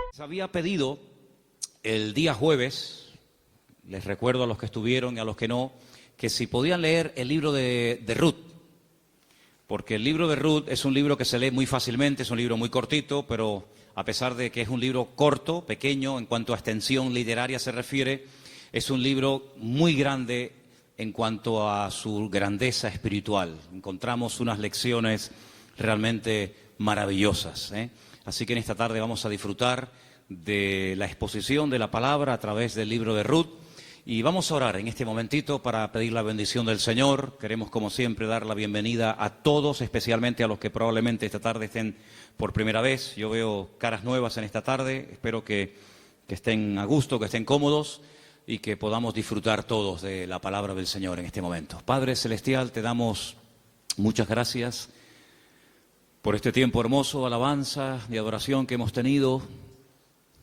Les había pedido el día jueves, les recuerdo a los que estuvieron y a los que no, que si podían leer el libro de Ruth, porque el libro de Ruth es un libro que se lee muy fácilmente, es un libro muy cortito, pero a pesar de que es un libro corto, pequeño, en cuanto a extensión literaria se refiere, es un libro muy grande en cuanto a su grandeza espiritual. Encontramos unas lecciones realmente maravillosas, ¿eh? Así que en esta tarde vamos a disfrutar de la exposición de la palabra a través del libro de Ruth. Y vamos a orar en este momentito para pedir la bendición del Señor. Queremos, como siempre, dar la bienvenida a todos, especialmente a los que probablemente esta tarde estén por primera vez. Yo veo caras nuevas en esta tarde. Espero que estén a gusto, que estén cómodos y que podamos disfrutar todos de la palabra del Señor en este momento. Padre Celestial, te damos muchas gracias por este tiempo hermoso de alabanza, de adoración que hemos tenido.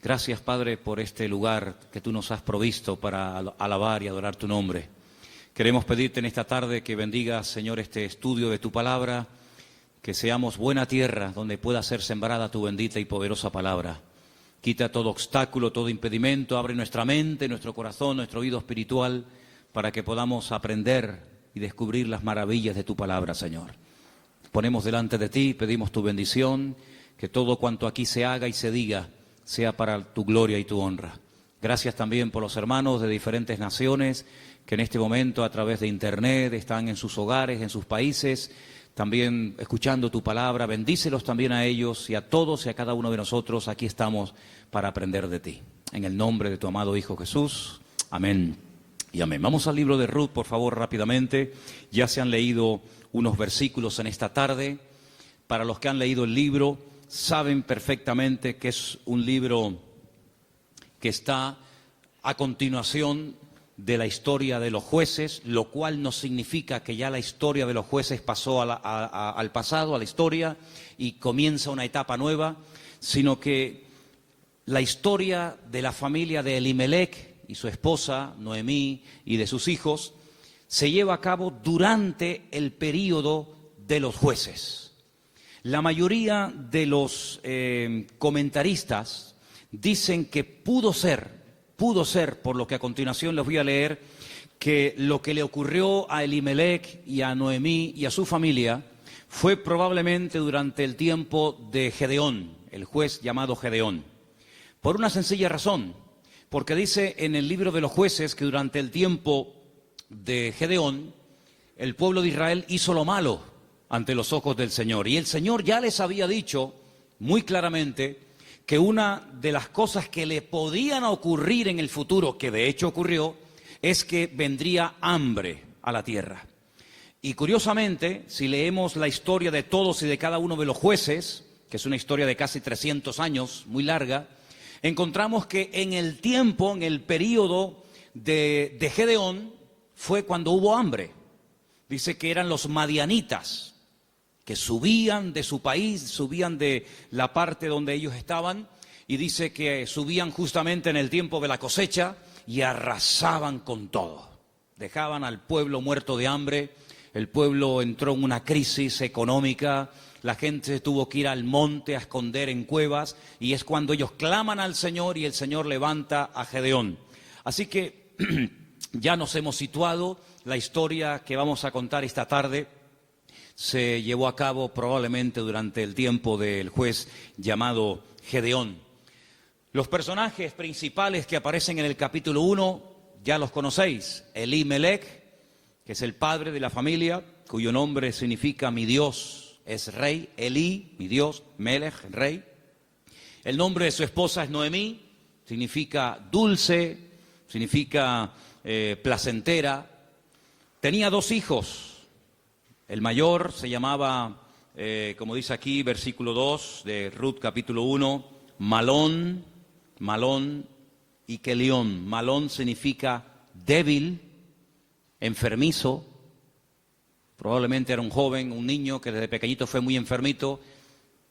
Gracias, Padre, por este lugar que tú nos has provisto para alabar y adorar tu nombre. Queremos pedirte en esta tarde que bendigas, Señor, este estudio de tu palabra, que seamos buena tierra donde pueda ser sembrada tu bendita y poderosa palabra. Quita todo obstáculo, todo impedimento, abre nuestra mente, nuestro corazón, nuestro oído espiritual, para que podamos aprender y descubrir las maravillas de tu palabra, Señor. Ponemos delante de ti, pedimos tu bendición, que todo cuanto aquí se haga y se diga sea para tu gloria y tu honra. Gracias también por los hermanos de diferentes naciones que en este momento a través de internet están en sus hogares, en sus países, también escuchando tu palabra. Bendícelos también a ellos y a todos y a cada uno de nosotros. Aquí estamos para aprender de ti. En el nombre de tu amado Hijo Jesús. Amén y amén. Vamos al libro de Ruth, por favor, rápidamente. Ya se han leído unos versículos en esta tarde. Para los que han leído el libro, saben perfectamente que es un libro que está a continuación de la historia de los jueces, lo cual no significa que ya la historia de los jueces pasó al pasado, a la historia, y comienza una etapa nueva, sino que la historia de la familia de Elimelech y su esposa, Noemí, y de sus hijos, se lleva a cabo durante el período de los jueces. La mayoría de los comentaristas dicen que pudo ser, por lo que a continuación les voy a leer, que lo que le ocurrió a Elimelech y a Noemí y a su familia fue probablemente durante el tiempo de Gedeón, el juez llamado Gedeón. Por una sencilla razón, porque dice en el libro de los jueces que durante el tiempo de Gedeón, el pueblo de Israel hizo lo malo ante los ojos del Señor. Y el Señor ya les había dicho muy claramente que una de las cosas que le podían ocurrir en el futuro, que de hecho ocurrió, es que vendría hambre a la tierra. Y curiosamente, si leemos la historia de todos y de cada uno de los jueces, que es una historia de casi 300 años, muy larga, encontramos que en el tiempo, en el periodo de Gedeón, fue cuando hubo hambre. Dice que eran los madianitas, que subían de su país, subían de la parte donde ellos estaban, y dice que subían justamente en el tiempo de la cosecha y arrasaban con todo. Dejaban al pueblo muerto de hambre, el pueblo entró en una crisis económica, la gente tuvo que ir al monte a esconder en cuevas, y es cuando ellos claman al Señor y el Señor levanta a Gedeón. Así que ya nos hemos situado, la historia que vamos a contar esta tarde se llevó a cabo probablemente durante el tiempo del juez llamado Gedeón. Los personajes principales que aparecen en el capítulo 1 ya los conocéis. Elimelech, que es el padre de la familia, cuyo nombre significa mi Dios es rey. Eli, mi Dios, Melech, rey. El nombre de su esposa es Noemí, significa dulce, significa placentera. Tenía 2 hijos. El mayor se llamaba, como dice aquí, versículo 2 de Ruth capítulo 1, Malón y Kelión. Malón significa débil, enfermizo. Probablemente era un joven, un niño que desde pequeñito fue muy enfermito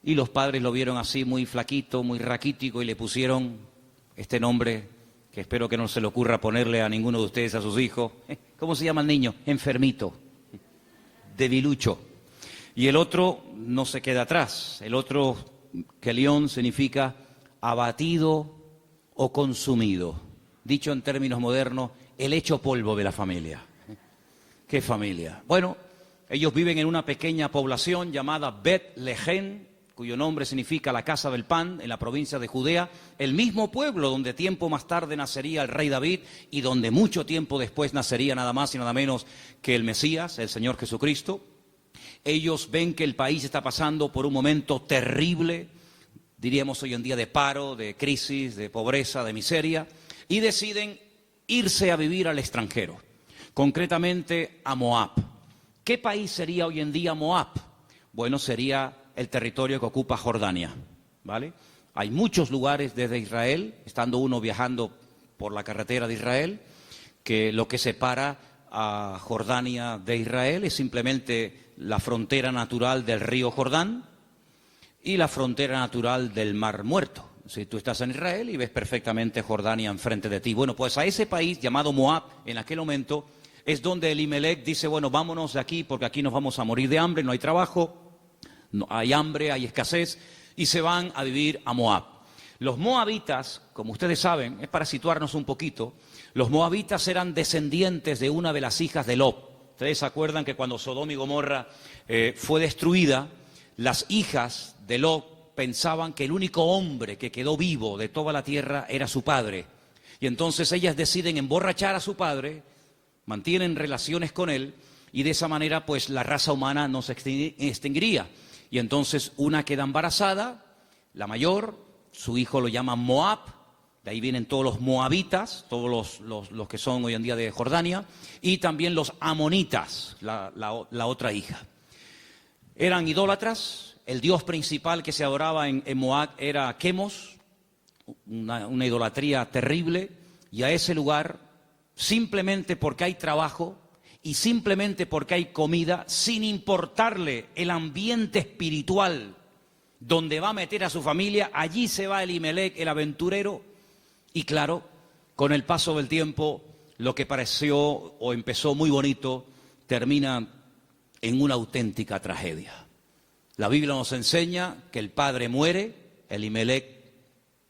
y los padres lo vieron así muy flaquito, muy raquítico y le pusieron este nombre que espero que no se le ocurra ponerle a ninguno de ustedes a sus hijos. ¿Cómo se llama el niño? Enfermito. Debilucho. Y el otro no se queda atrás. El otro, Kelión, significa abatido o consumido. Dicho en términos modernos, el hecho polvo de la familia. ¿Qué familia? Bueno, ellos viven en una pequeña población llamada Bet-Lehem, cuyo nombre significa la casa del pan, en la provincia de Judea, el mismo pueblo donde tiempo más tarde nacería el rey David y donde mucho tiempo después nacería nada más y nada menos que el Mesías, el Señor Jesucristo. Ellos ven que el país está pasando por un momento terrible, diríamos hoy en día de paro, de crisis, de pobreza, de miseria, y deciden irse a vivir al extranjero, concretamente a Moab. ¿Qué país sería hoy en día Moab? Bueno, sería el territorio que ocupa Jordania, ¿vale? Hay muchos lugares desde Israel, estando uno viajando por la carretera de Israel, que lo que separa a Jordania de Israel es simplemente la frontera natural del río Jordán y la frontera natural del Mar Muerto. Si tú estás en Israel y ves perfectamente Jordania enfrente de ti. Bueno, pues a ese país llamado Moab, en aquel momento, es donde Elimelech dice, bueno, vámonos de aquí porque aquí nos vamos a morir de hambre, no hay trabajo, no, hay hambre, hay escasez, y se van a vivir a Moab. Los moabitas, como ustedes saben, es para situarnos un poquito, los moabitas eran descendientes de una de las hijas de Lot. Ustedes se acuerdan que cuando Sodoma y Gomorra fue destruida, las hijas de Lot pensaban que el único hombre que quedó vivo de toda la tierra era su padre. Y entonces ellas deciden emborrachar a su padre, mantienen relaciones con él, y de esa manera pues la raza humana no se extinguiría. Y entonces una queda embarazada, la mayor, su hijo lo llama Moab, de ahí vienen todos los moabitas, todos los que son hoy en día de Jordania, y también los amonitas, la otra hija. Eran idólatras, el dios principal que se adoraba en Moab era Quemos, una idolatría terrible, y a ese lugar, simplemente porque hay trabajo, y simplemente porque hay comida, sin importarle el ambiente espiritual donde va a meter a su familia, allí se va Elimelech, el aventurero. Y claro, con el paso del tiempo, lo que pareció o empezó muy bonito, termina en una auténtica tragedia. La Biblia nos enseña que el padre muere, Elimelech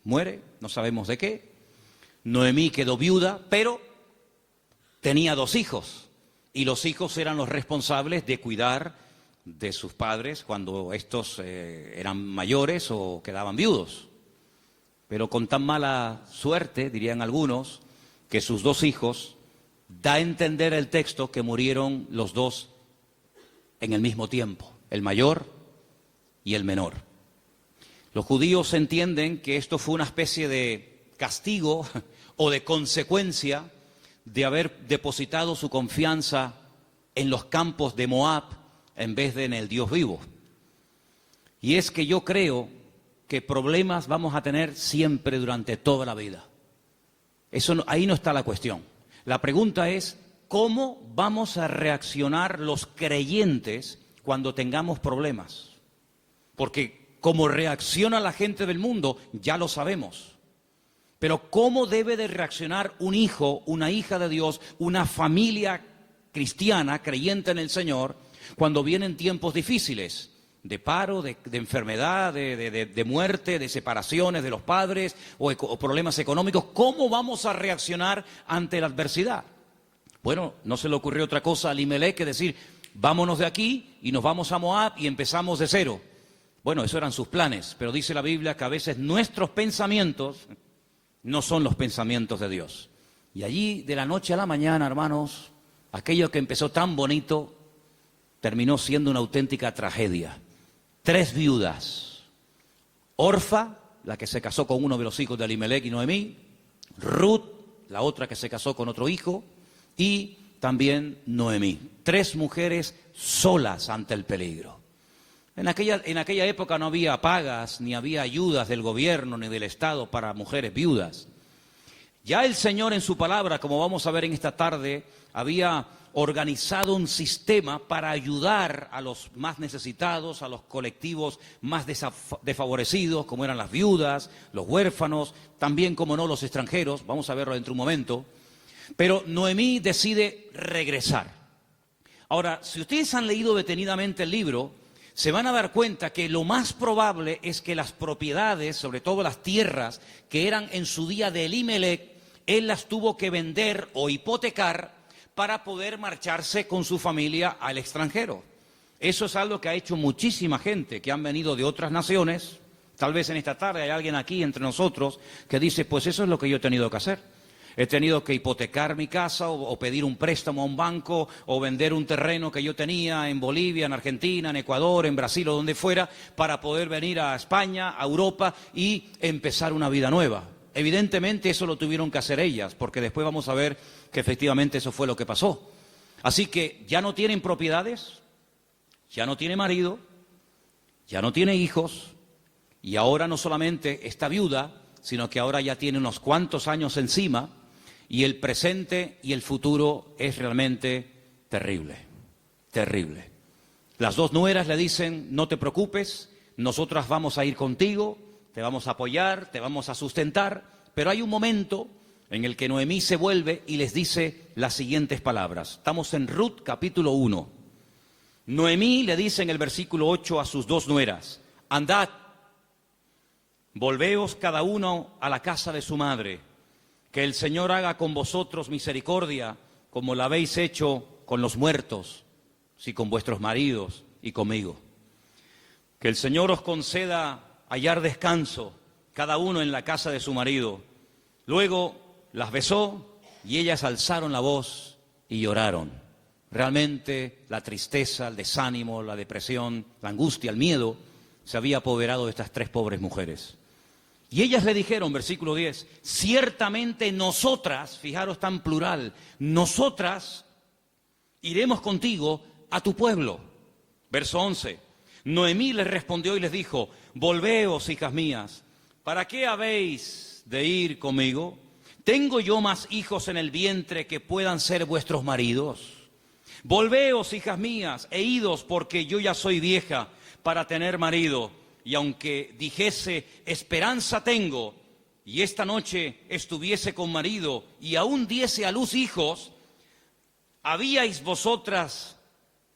muere, no sabemos de qué. Noemí quedó viuda, pero tenía 2 hijos. Y los hijos eran los responsables de cuidar de sus padres cuando estos eran mayores o quedaban viudos. Pero con tan mala suerte, dirían algunos, que sus 2 hijos, da a entender el texto que murieron los 2 en el mismo tiempo, el mayor y el menor. Los judíos entienden que esto fue una especie de castigo o de consecuencia de haber depositado su confianza en los campos de Moab en vez de en el Dios vivo. Y es que yo creo que problemas vamos a tener siempre durante toda la vida. Ahí no está la cuestión. La pregunta es, ¿cómo vamos a reaccionar los creyentes cuando tengamos problemas? Porque cómo reacciona la gente del mundo, ya lo sabemos. Pero ¿cómo debe de reaccionar un hijo, una hija de Dios, una familia cristiana, creyente en el Señor, cuando vienen tiempos difíciles? De paro, de enfermedad, de muerte, de separaciones de los padres o problemas económicos. ¿Cómo vamos a reaccionar ante la adversidad? Bueno, no se le ocurrió otra cosa a Elimelech que decir, vámonos de aquí y nos vamos a Moab y empezamos de cero. Bueno, esos eran sus planes, pero dice la Biblia que a veces nuestros pensamientos no son los pensamientos de Dios. Y allí, de la noche a la mañana, hermanos, aquello que empezó tan bonito terminó siendo una auténtica tragedia. 3 viudas. Orfa, la que se casó con uno de los hijos de Elimelech y Noemí. Ruth, la otra que se casó con otro hijo. Y también Noemí. 3 mujeres solas ante el peligro. En aquella época no había pagas, ni había ayudas del gobierno, ni del Estado para mujeres viudas. Ya el Señor en su palabra, como vamos a ver en esta tarde, había organizado un sistema para ayudar a los más necesitados, a los colectivos más desfavorecidos, como eran las viudas, los huérfanos, también, como no, los extranjeros. Vamos a verlo dentro de un momento. Pero Noemí decide regresar. Ahora, si ustedes han leído detenidamente el libro, se van a dar cuenta que lo más probable es que las propiedades, sobre todo las tierras que eran en su día de Elimelech, él las tuvo que vender o hipotecar para poder marcharse con su familia al extranjero. Eso es algo que ha hecho muchísima gente que han venido de otras naciones. Tal vez en esta tarde hay alguien aquí entre nosotros que dice, pues eso es lo que yo he tenido que hacer. He tenido que hipotecar mi casa o pedir un préstamo a un banco o vender un terreno que yo tenía en Bolivia, en Argentina, en Ecuador, en Brasil o donde fuera para poder venir a España, a Europa y empezar una vida nueva. Evidentemente eso lo tuvieron que hacer ellas, porque después vamos a ver que efectivamente eso fue lo que pasó. Así que ya no tienen propiedades, ya no tiene marido, ya no tiene hijos y ahora no solamente está viuda, sino que ahora ya tiene unos cuantos años encima. Y el presente y el futuro es realmente terrible, terrible. Las dos nueras le dicen, no te preocupes, nosotras vamos a ir contigo, te vamos a apoyar, te vamos a sustentar. Pero hay un momento en el que Noemí se vuelve y les dice las siguientes palabras. Estamos en Ruth capítulo 1. Noemí le dice en el versículo 8 a sus dos nueras, andad, volveos cada uno a la casa de su madre. Que el Señor haga con vosotros misericordia, como la habéis hecho con los muertos, sí, con vuestros maridos y conmigo. Que el Señor os conceda hallar descanso, cada uno en la casa de su marido. Luego las besó y ellas alzaron la voz y lloraron. Realmente la tristeza, el desánimo, la depresión, la angustia, el miedo se había apoderado de estas tres pobres mujeres. Y ellas le dijeron, versículo 10, ciertamente nosotras, fijaros tan plural, nosotras iremos contigo a tu pueblo. Verso 11, Noemí les respondió y les dijo, volveos, hijas mías, ¿para qué habéis de ir conmigo? ¿Tengo yo más hijos en el vientre que puedan ser vuestros maridos? Volveos, hijas mías, e idos, porque yo ya soy vieja para tener marido. Y aunque dijese, esperanza tengo, y esta noche estuviese con marido, y aún diese a luz hijos, ¿habíais vosotras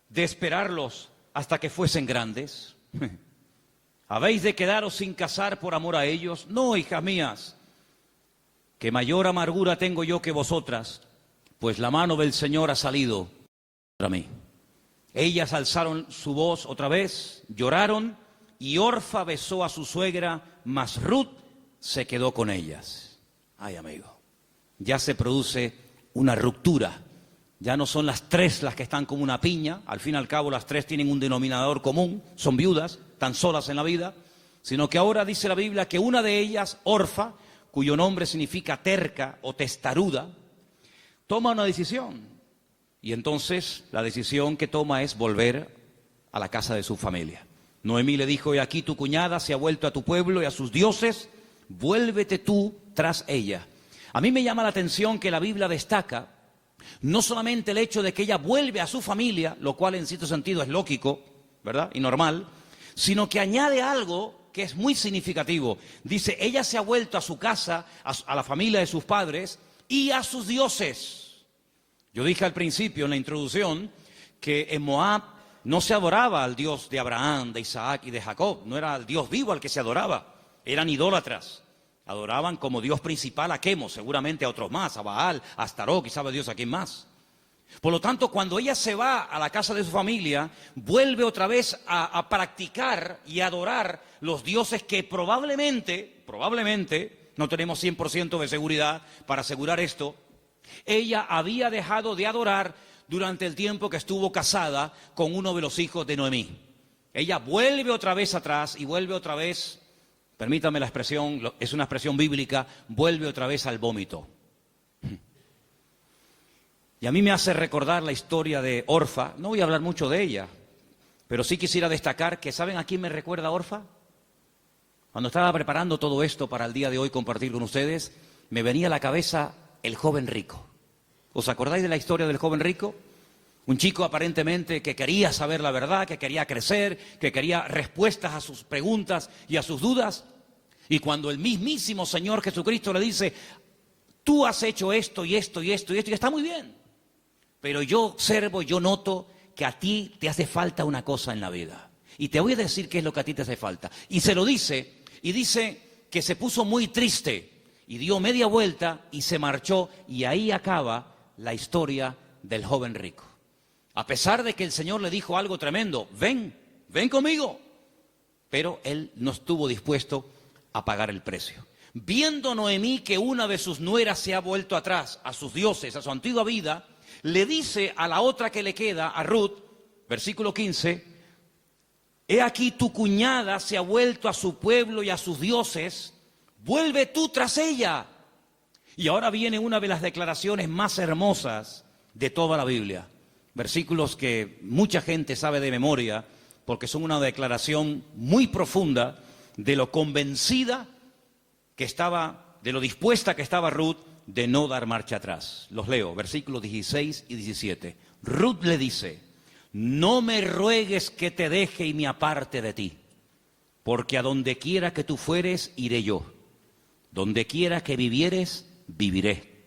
de esperarlos hasta que fuesen grandes? ¿Habéis de quedaros sin casar por amor a ellos? No, hijas mías, que mayor amargura tengo yo que vosotras, pues la mano del Señor ha salido contra mí. Ellas alzaron su voz otra vez, lloraron, y Orfa besó a su suegra, mas Ruth se quedó con ellas. Ay, amigo, ya se produce una ruptura. Ya no son las tres las que están como una piña. Al fin y al cabo las tres tienen un denominador común. Son viudas, tan solas en la vida. Sino que ahora dice la Biblia que una de ellas, Orfa, cuyo nombre significa terca o testaruda, toma una decisión. Y entonces la decisión que toma es volver a la casa de su familia. Noemí le dijo, y aquí tu cuñada se ha vuelto a tu pueblo y a sus dioses, vuélvete tú tras ella. A mí me llama la atención que la Biblia destaca no solamente el hecho de que ella vuelve a su familia, lo cual en cierto sentido es lógico, ¿verdad? Y normal, sino que añade algo que es muy significativo. Dice, ella se ha vuelto a su casa, a la familia de sus padres y a sus dioses. Yo dije al principio en la introducción que en Moab no se adoraba al Dios de Abraham, de Isaac y de Jacob. No era el Dios vivo al que se adoraba. Eran idólatras. Adoraban como Dios principal a Quemos, seguramente a otros más, a Baal, a Astarot, y sabe Dios a quién más. Por lo tanto, cuando ella se va a la casa de su familia, vuelve otra vez a practicar y adorar los dioses que probablemente, no tenemos 100% de seguridad para asegurar esto, ella había dejado de adorar durante el tiempo que estuvo casada con uno de los hijos de Noemí. Ella vuelve otra vez atrás y vuelve otra vez, permítame la expresión, es una expresión bíblica, vuelve otra vez al vómito. Y a mí me hace recordar la historia de Orfa. No voy a hablar mucho de ella, pero sí quisiera destacar que, ¿saben a quién me recuerda Orfa? Cuando estaba preparando todo esto para el día de hoy compartir con ustedes, me venía a la cabeza el joven rico. ¿Os acordáis de la historia del joven rico? Un chico aparentemente que quería saber la verdad, que quería crecer, que quería respuestas a sus preguntas y a sus dudas. Y cuando el mismísimo Señor Jesucristo le dice, tú has hecho esto y esto y esto y esto, y está muy bien. Pero yo observo, yo noto que a ti te hace falta una cosa en la vida. Y te voy a decir qué es lo que a ti te hace falta. Y se lo dice, y dice que se puso muy triste y dio media vuelta y se marchó, y ahí acaba la historia del joven rico. A pesar de que el Señor le dijo algo tremendo, ven conmigo, pero él no estuvo dispuesto a pagar el precio. Viendo Noemí que una de sus nueras se ha vuelto atrás a sus dioses, a su antigua vida, le dice a la otra que le queda, a Ruth, versículo 15, he aquí tu cuñada se ha vuelto a su pueblo y a sus dioses, vuelve tú tras ella. Y ahora viene una de las declaraciones más hermosas de toda la Biblia. Versículos que mucha gente sabe de memoria, porque son una declaración muy profunda de lo convencida que estaba, de lo dispuesta que estaba Ruth de no dar marcha atrás. Los leo, versículos 16 y 17. Ruth le dice, no me ruegues que te deje y me aparte de ti, porque a donde quiera que tú fueres, iré yo. Donde quiera que vivieres, viviré.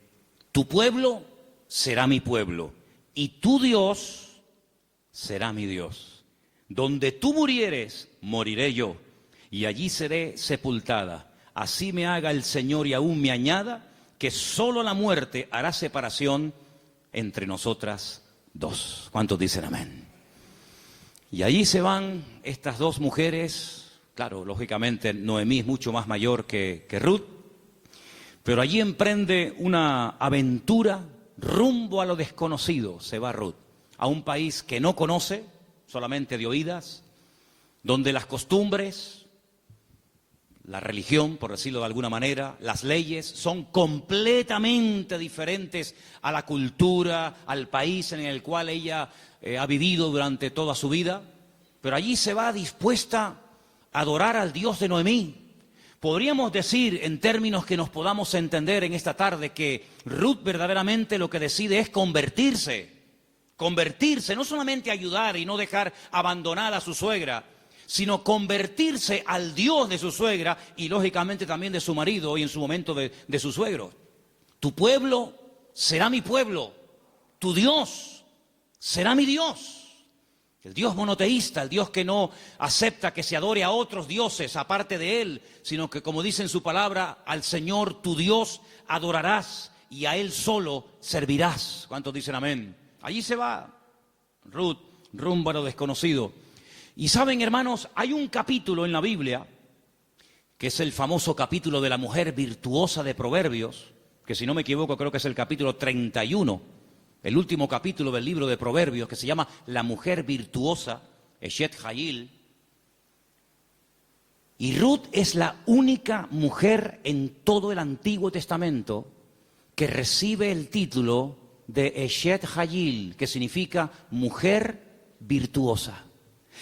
Tu pueblo será mi pueblo, y tu Dios será mi Dios. Donde tú murieres, moriré yo, y allí seré sepultada. Así me haga el Señor y aún me añada, que solo la muerte hará separación entre nosotras dos. ¿Cuántos dicen amén? Y allí se van estas dos mujeres. Claro, lógicamente Noemí es mucho más mayor que Ruth, pero allí emprende una aventura rumbo a lo desconocido. Se va Ruth a un país que no conoce, solamente de oídas, donde las costumbres, la religión, por decirlo de alguna manera, las leyes son completamente diferentes a la cultura, al país en el cual ella ha vivido durante toda su vida. Pero allí se va dispuesta a adorar al Dios de Noemí. Podríamos decir, en términos que nos podamos entender en esta tarde, que Ruth verdaderamente lo que decide es convertirse, no solamente ayudar y no dejar abandonada a su suegra, sino convertirse al Dios de su suegra y lógicamente también de su marido y en su momento de su suegro. Tu pueblo será mi pueblo, tu Dios será mi Dios. El Dios monoteísta, el Dios que no acepta que se adore a otros dioses aparte de Él, sino que, como dice en su palabra, al Señor tu Dios adorarás y a Él solo servirás. ¿Cuántos dicen amén? Allí se va Ruth rumbo a lo desconocido. Y saben, hermanos, hay un capítulo en la Biblia, que es el famoso capítulo de la mujer virtuosa de Proverbios, que si no me equivoco creo que es el capítulo 31, el último capítulo del libro de Proverbios, que se llama La mujer virtuosa, Eshet Hayil. Y Ruth es la única mujer en todo el Antiguo Testamento que recibe el título de Eshet Hayil, que significa mujer virtuosa.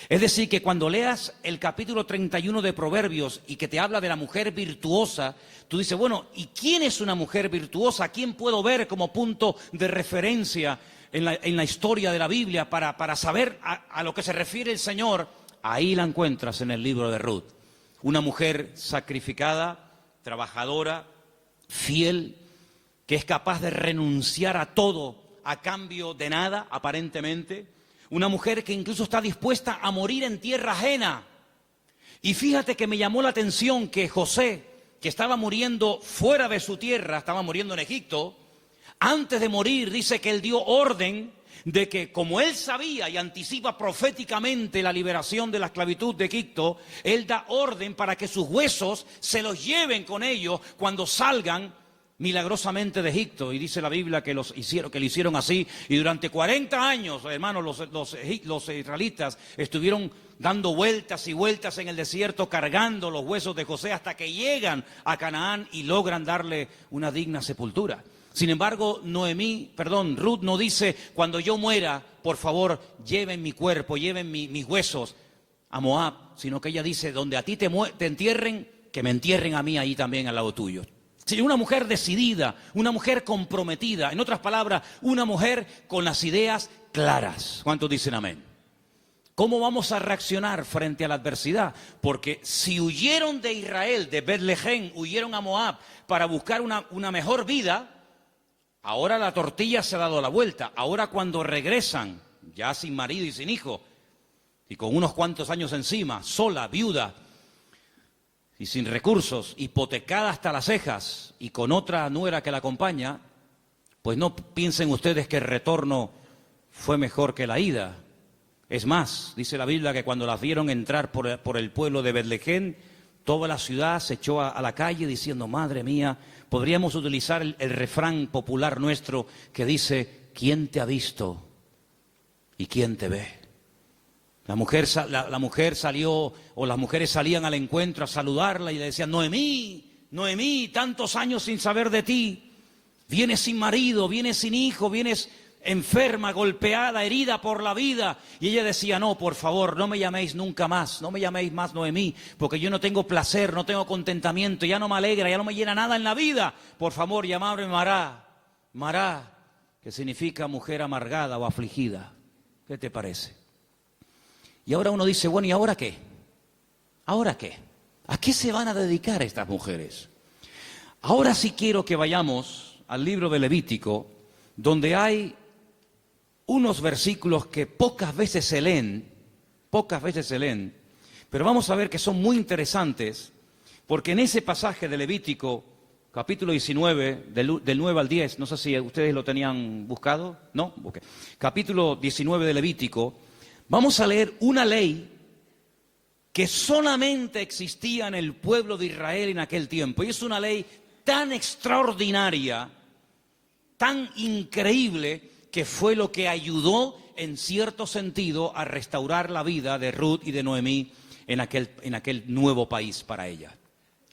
Es decir, que cuando leas el capítulo 31 de Proverbios y que te habla de la mujer virtuosa, tú dices, bueno, ¿y quién es una mujer virtuosa? ¿A quién puedo ver como punto de referencia en la historia de la Biblia para saber a lo que se refiere el Señor? Ahí la encuentras en el libro de Ruth. Una mujer sacrificada, trabajadora, fiel, que es capaz de renunciar a todo a cambio de nada, aparentemente. Una mujer que incluso está dispuesta a morir en tierra ajena. Y fíjate que me llamó la atención que José, que estaba muriendo fuera de su tierra, estaba muriendo en Egipto, antes de morir dice que él dio orden de que, como él sabía y anticipa proféticamente la liberación de la esclavitud de Egipto, él da orden para que sus huesos se los lleven con ellos cuando salgan milagrosamente de Egipto. Y dice la Biblia que lo hicieron así, y durante 40 años, hermanos, los israelitas estuvieron dando vueltas y vueltas en el desierto cargando los huesos de José hasta que llegan a Canaán y logran darle una digna sepultura. Sin embargo, Ruth no dice, cuando yo muera, por favor, lleven mi cuerpo, lleven mis huesos a Moab, sino que ella dice, donde a ti te entierren, que me entierren a mí ahí también al lado tuyo. Sí, una mujer decidida, una mujer comprometida, en otras palabras, una mujer con las ideas claras. ¿Cuántos dicen amén? ¿Cómo vamos a reaccionar frente a la adversidad? Porque si huyeron de Israel, de Betlehem, huyeron a Moab para buscar una mejor vida, ahora la tortilla se ha dado la vuelta. Ahora cuando regresan, ya sin marido y sin hijo, y con unos cuantos años encima, sola, viuda y sin recursos, hipotecada hasta las cejas y con otra nuera que la acompaña, pues no piensen ustedes que el retorno fue mejor que la ida. Es más, dice la Biblia que cuando las vieron entrar por el pueblo de Betlehem, toda la ciudad se echó a la calle diciendo, madre mía, podríamos utilizar el refrán popular nuestro que dice, ¿quién te ha visto y quién te ve? La mujer salió, o las mujeres salían al encuentro a saludarla y le decían, Noemí, Noemí, tantos años sin saber de ti, vienes sin marido, vienes sin hijo, vienes enferma, golpeada, herida por la vida. Y ella decía, no, por favor, no me llaméis nunca más, no me llaméis más Noemí, porque yo no tengo placer, no tengo contentamiento, ya no me alegra, ya no me llena nada en la vida. Por favor, llamadme Mará, Mará, que significa mujer amargada o afligida. ¿Qué te parece? Y ahora uno dice, bueno, ¿y ahora qué? ¿Ahora qué? ¿A qué se van a dedicar estas mujeres? Ahora sí quiero que vayamos al libro de Levítico, donde hay unos versículos que pocas veces se leen, pero vamos a ver que son muy interesantes, porque en ese pasaje de Levítico, capítulo 19, del 9 al 10, no sé si ustedes lo tenían buscado, ¿no? Okay. Capítulo 19 de Levítico, vamos a leer una ley que solamente existía en el pueblo de Israel en aquel tiempo. Y es una ley tan extraordinaria, tan increíble, que fue lo que ayudó en cierto sentido a restaurar la vida de Ruth y de Noemí en aquel nuevo país para ella.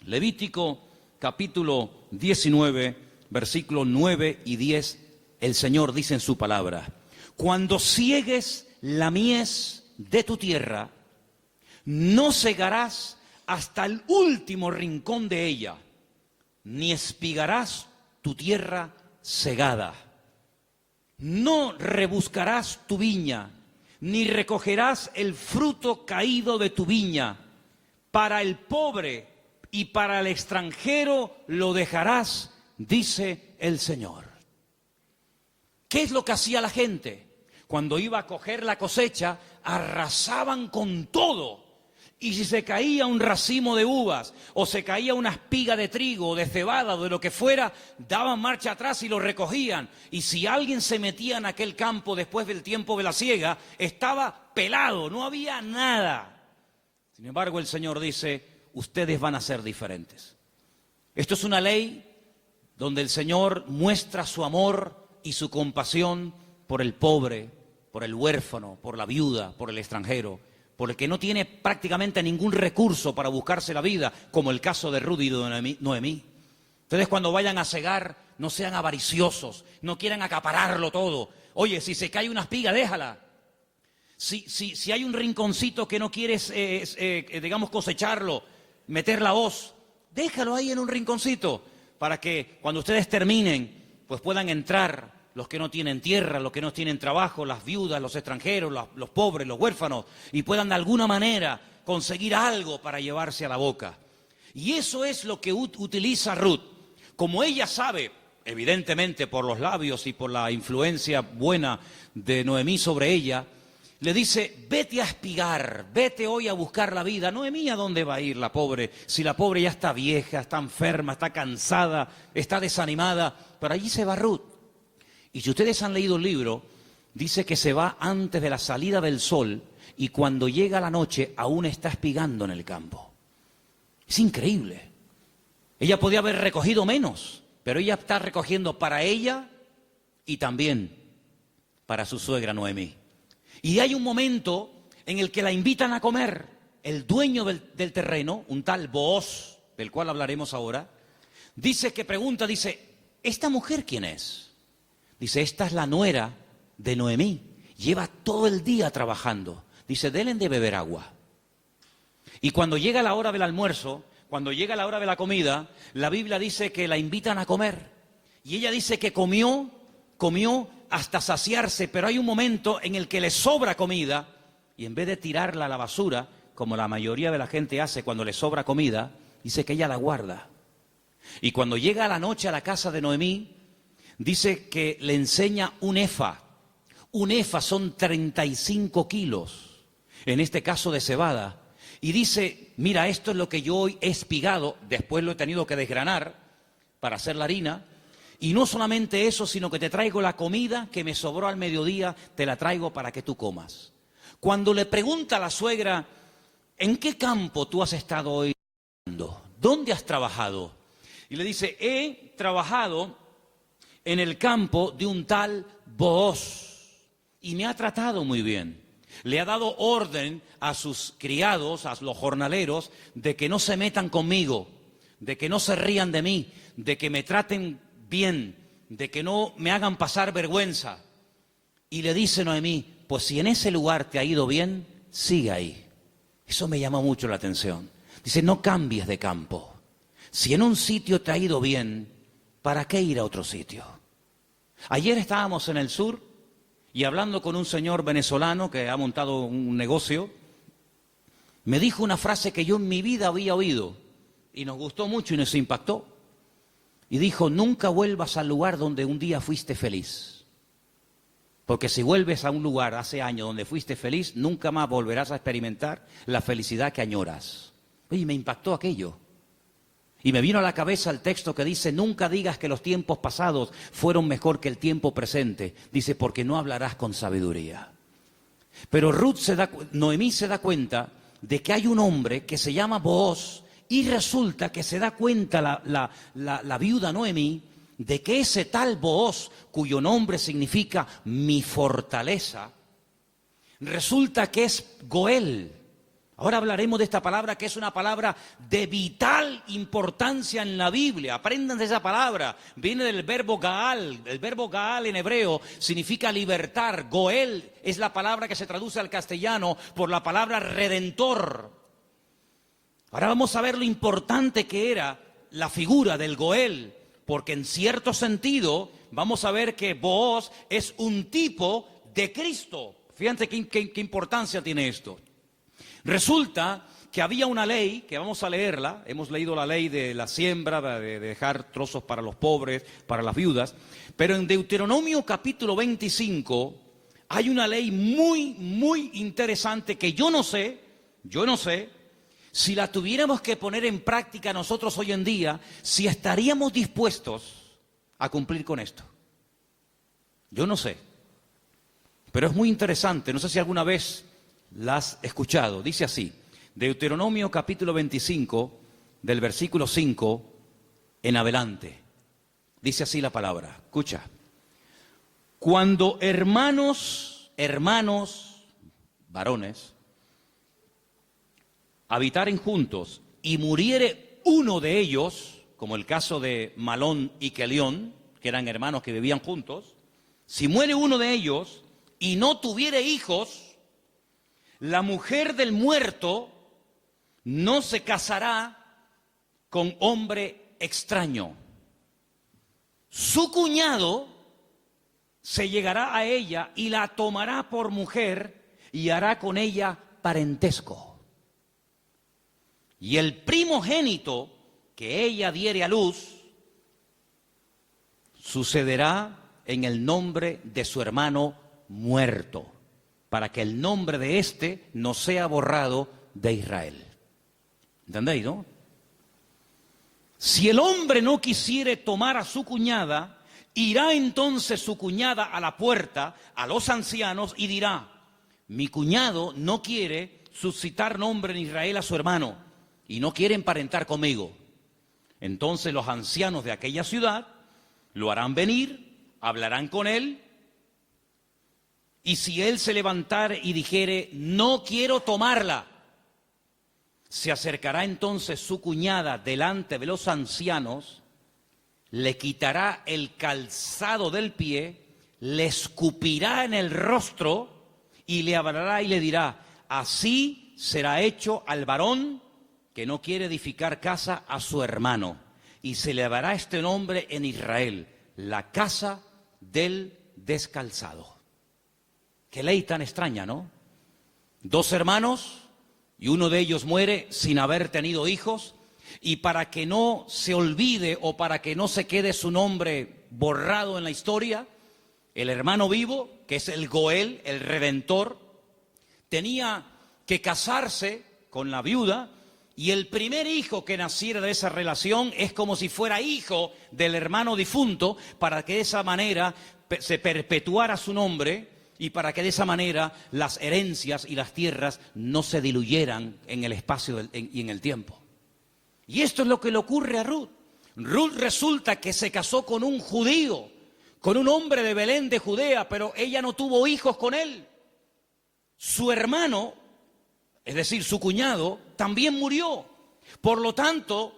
Levítico capítulo 19, versículos 9 y 10, el Señor dice en su palabra, cuando ciegues la mies de tu tierra, no cegarás hasta el último rincón de ella, ni espigarás tu tierra cegada. No rebuscarás tu viña, ni recogerás el fruto caído de tu viña. Para el pobre y para el extranjero lo dejarás, dice el Señor. ¿Qué es lo que hacía la gente? Cuando iba a coger la cosecha, arrasaban con todo. Y si se caía un racimo de uvas, o se caía una espiga de trigo, o de cebada, o de lo que fuera, daban marcha atrás y lo recogían. Y si alguien se metía en aquel campo después del tiempo de la siega, estaba pelado, no había nada. Sin embargo, el Señor dice, ustedes van a ser diferentes. Esto es una ley donde el Señor muestra su amor y su compasión por el pobre, por el huérfano, por la viuda, por el extranjero, por el que no tiene prácticamente ningún recurso para buscarse la vida, como el caso de Ruth y de Noemí. Ustedes cuando vayan a cegar, no sean avariciosos, no quieran acapararlo todo. Oye, si se cae una espiga, déjala. Si hay un rinconcito que no quieres, digamos, cosecharlo, meter la hoz, déjalo ahí en un rinconcito, para que cuando ustedes terminen, pues puedan entrar los que no tienen tierra, los que no tienen trabajo, las viudas, los extranjeros, los pobres, los huérfanos, y puedan de alguna manera conseguir algo para llevarse a la boca. Y eso es lo que utiliza Ruth. Como ella sabe, evidentemente por los labios y por la influencia buena de Noemí sobre ella, le dice, vete a espigar, vete hoy a buscar la vida. Noemí, ¿a dónde va a ir la pobre? Si la pobre ya está vieja, está enferma, está cansada, está desanimada, pero allí se va Ruth. Y si ustedes han leído el libro, dice que se va antes de la salida del sol y cuando llega la noche aún está espigando en el campo. Es increíble. Ella podía haber recogido menos, pero ella está recogiendo para ella y también para su suegra Noemí. Y hay un momento en el que la invitan a comer. El dueño del terreno, un tal Booz, del cual hablaremos ahora, dice, ¿esta mujer quién es? Dice, esta es la nuera de Noemí, lleva todo el día trabajando. Dice, denle de beber agua. Y cuando llega la hora del almuerzo, cuando llega la hora de la comida, la Biblia dice que la invitan a comer. Y ella dice que comió hasta saciarse, pero hay un momento en el que le sobra comida, y en vez de tirarla a la basura, como la mayoría de la gente hace cuando le sobra comida, dice que ella la guarda. Y cuando llega la noche a la casa de Noemí, dice que le enseña un efa. Un efa son 35 kilos. en este caso de cebada, y dice, mira, esto es lo que yo hoy he espigado, después lo he tenido que desgranar para hacer la harina, y no solamente eso, sino que te traigo la comida que me sobró al mediodía, te la traigo para que tú comas. Cuando le pregunta a la suegra, ¿en qué campo tú has estado hoy trabajando? ¿Dónde has trabajado? Y le dice, he trabajado en el campo de un tal Booz, y me ha tratado muy bien. Le ha dado orden a sus criados, a los jornaleros, de que no se metan conmigo, de que no se rían de mí, de que me traten bien, de que no me hagan pasar vergüenza. Y le dice Noemí, pues si en ese lugar te ha ido bien, sigue ahí. Eso me llamó mucho la atención. Dice, no cambies de campo. Si en un sitio te ha ido bien, ¿para qué ir a otro sitio? Ayer estábamos en el sur y hablando con un señor venezolano que ha montado un negocio, me dijo una frase que yo en mi vida había oído y nos gustó mucho y nos impactó. Y dijo, nunca vuelvas al lugar donde un día fuiste feliz. Porque si vuelves a un lugar hace años donde fuiste feliz, nunca más volverás a experimentar la felicidad que añoras. Oye, me impactó aquello. Y me vino a la cabeza el texto que dice, nunca digas que los tiempos pasados fueron mejor que el tiempo presente. Dice, porque no hablarás con sabiduría. Pero Noemí se da cuenta de que hay un hombre que se llama Booz, y resulta que se da cuenta la viuda Noemí de que ese tal Booz, cuyo nombre significa mi fortaleza, resulta que es Goel. Ahora hablaremos de esta palabra que es una palabra de vital importancia en la Biblia. Aprendan de esa palabra. Viene del verbo Gaal. El verbo Gaal en hebreo significa libertar. Goel es la palabra que se traduce al castellano por la palabra redentor. Ahora vamos a ver lo importante que era la figura del Goel, porque en cierto sentido vamos a ver que Booz es un tipo de Cristo. Fíjense qué importancia tiene esto. Resulta que había una ley, que vamos a leerla, hemos leído la ley de la siembra, de dejar trozos para los pobres, para las viudas, pero en Deuteronomio capítulo 25 hay una ley muy interesante que yo no sé, si la tuviéramos que poner en práctica nosotros hoy en día, si estaríamos dispuestos a cumplir con esto. Yo no sé, pero es muy interesante, no sé si alguna vez la has escuchado. Dice así, Deuteronomio capítulo 25, del versículo 5 en adelante. Dice así la palabra, escucha. Cuando hermanos, varones, habitaren juntos y muriere uno de ellos, como el caso de Malón y Kelión, que eran hermanos que vivían juntos, si muere uno de ellos y no tuviere hijos, la mujer del muerto no se casará con hombre extraño. Su cuñado se llegará a ella y la tomará por mujer y hará con ella parentesco. Y el primogénito que ella diere a luz sucederá en el nombre de su hermano muerto, para que el nombre de éste no sea borrado de Israel. ¿Entendéis, no? Si el hombre no quisiere tomar a su cuñada, irá entonces su cuñada a la puerta, a los ancianos, y dirá, mi cuñado no quiere suscitar nombre en Israel a su hermano, y no quiere emparentar conmigo. Entonces los ancianos de aquella ciudad lo harán venir, hablarán con él, y si él se levantare y dijere, no quiero tomarla, se acercará entonces su cuñada delante de los ancianos, le quitará el calzado del pie, le escupirá en el rostro y le hablará y le dirá, así será hecho al varón que no quiere edificar casa a su hermano. Y se le dará este nombre en Israel, la casa del descalzado. Qué ley tan extraña, ¿no? Dos hermanos y uno de ellos muere sin haber tenido hijos, y para que no se olvide o para que no se quede su nombre borrado en la historia, el hermano vivo, que es el Goel, el Redentor, tenía que casarse con la viuda, y el primer hijo que naciera de esa relación es como si fuera hijo del hermano difunto, para que de esa manera se perpetuara su nombre y para que de esa manera las herencias y las tierras no se diluyeran en el espacio y en el tiempo. Y esto es lo que le ocurre a Ruth. Ruth resulta que se casó con un judío, con un hombre de Belén de Judea, pero ella no tuvo hijos con él. Su hermano, es decir, su cuñado, también murió. Por lo tanto,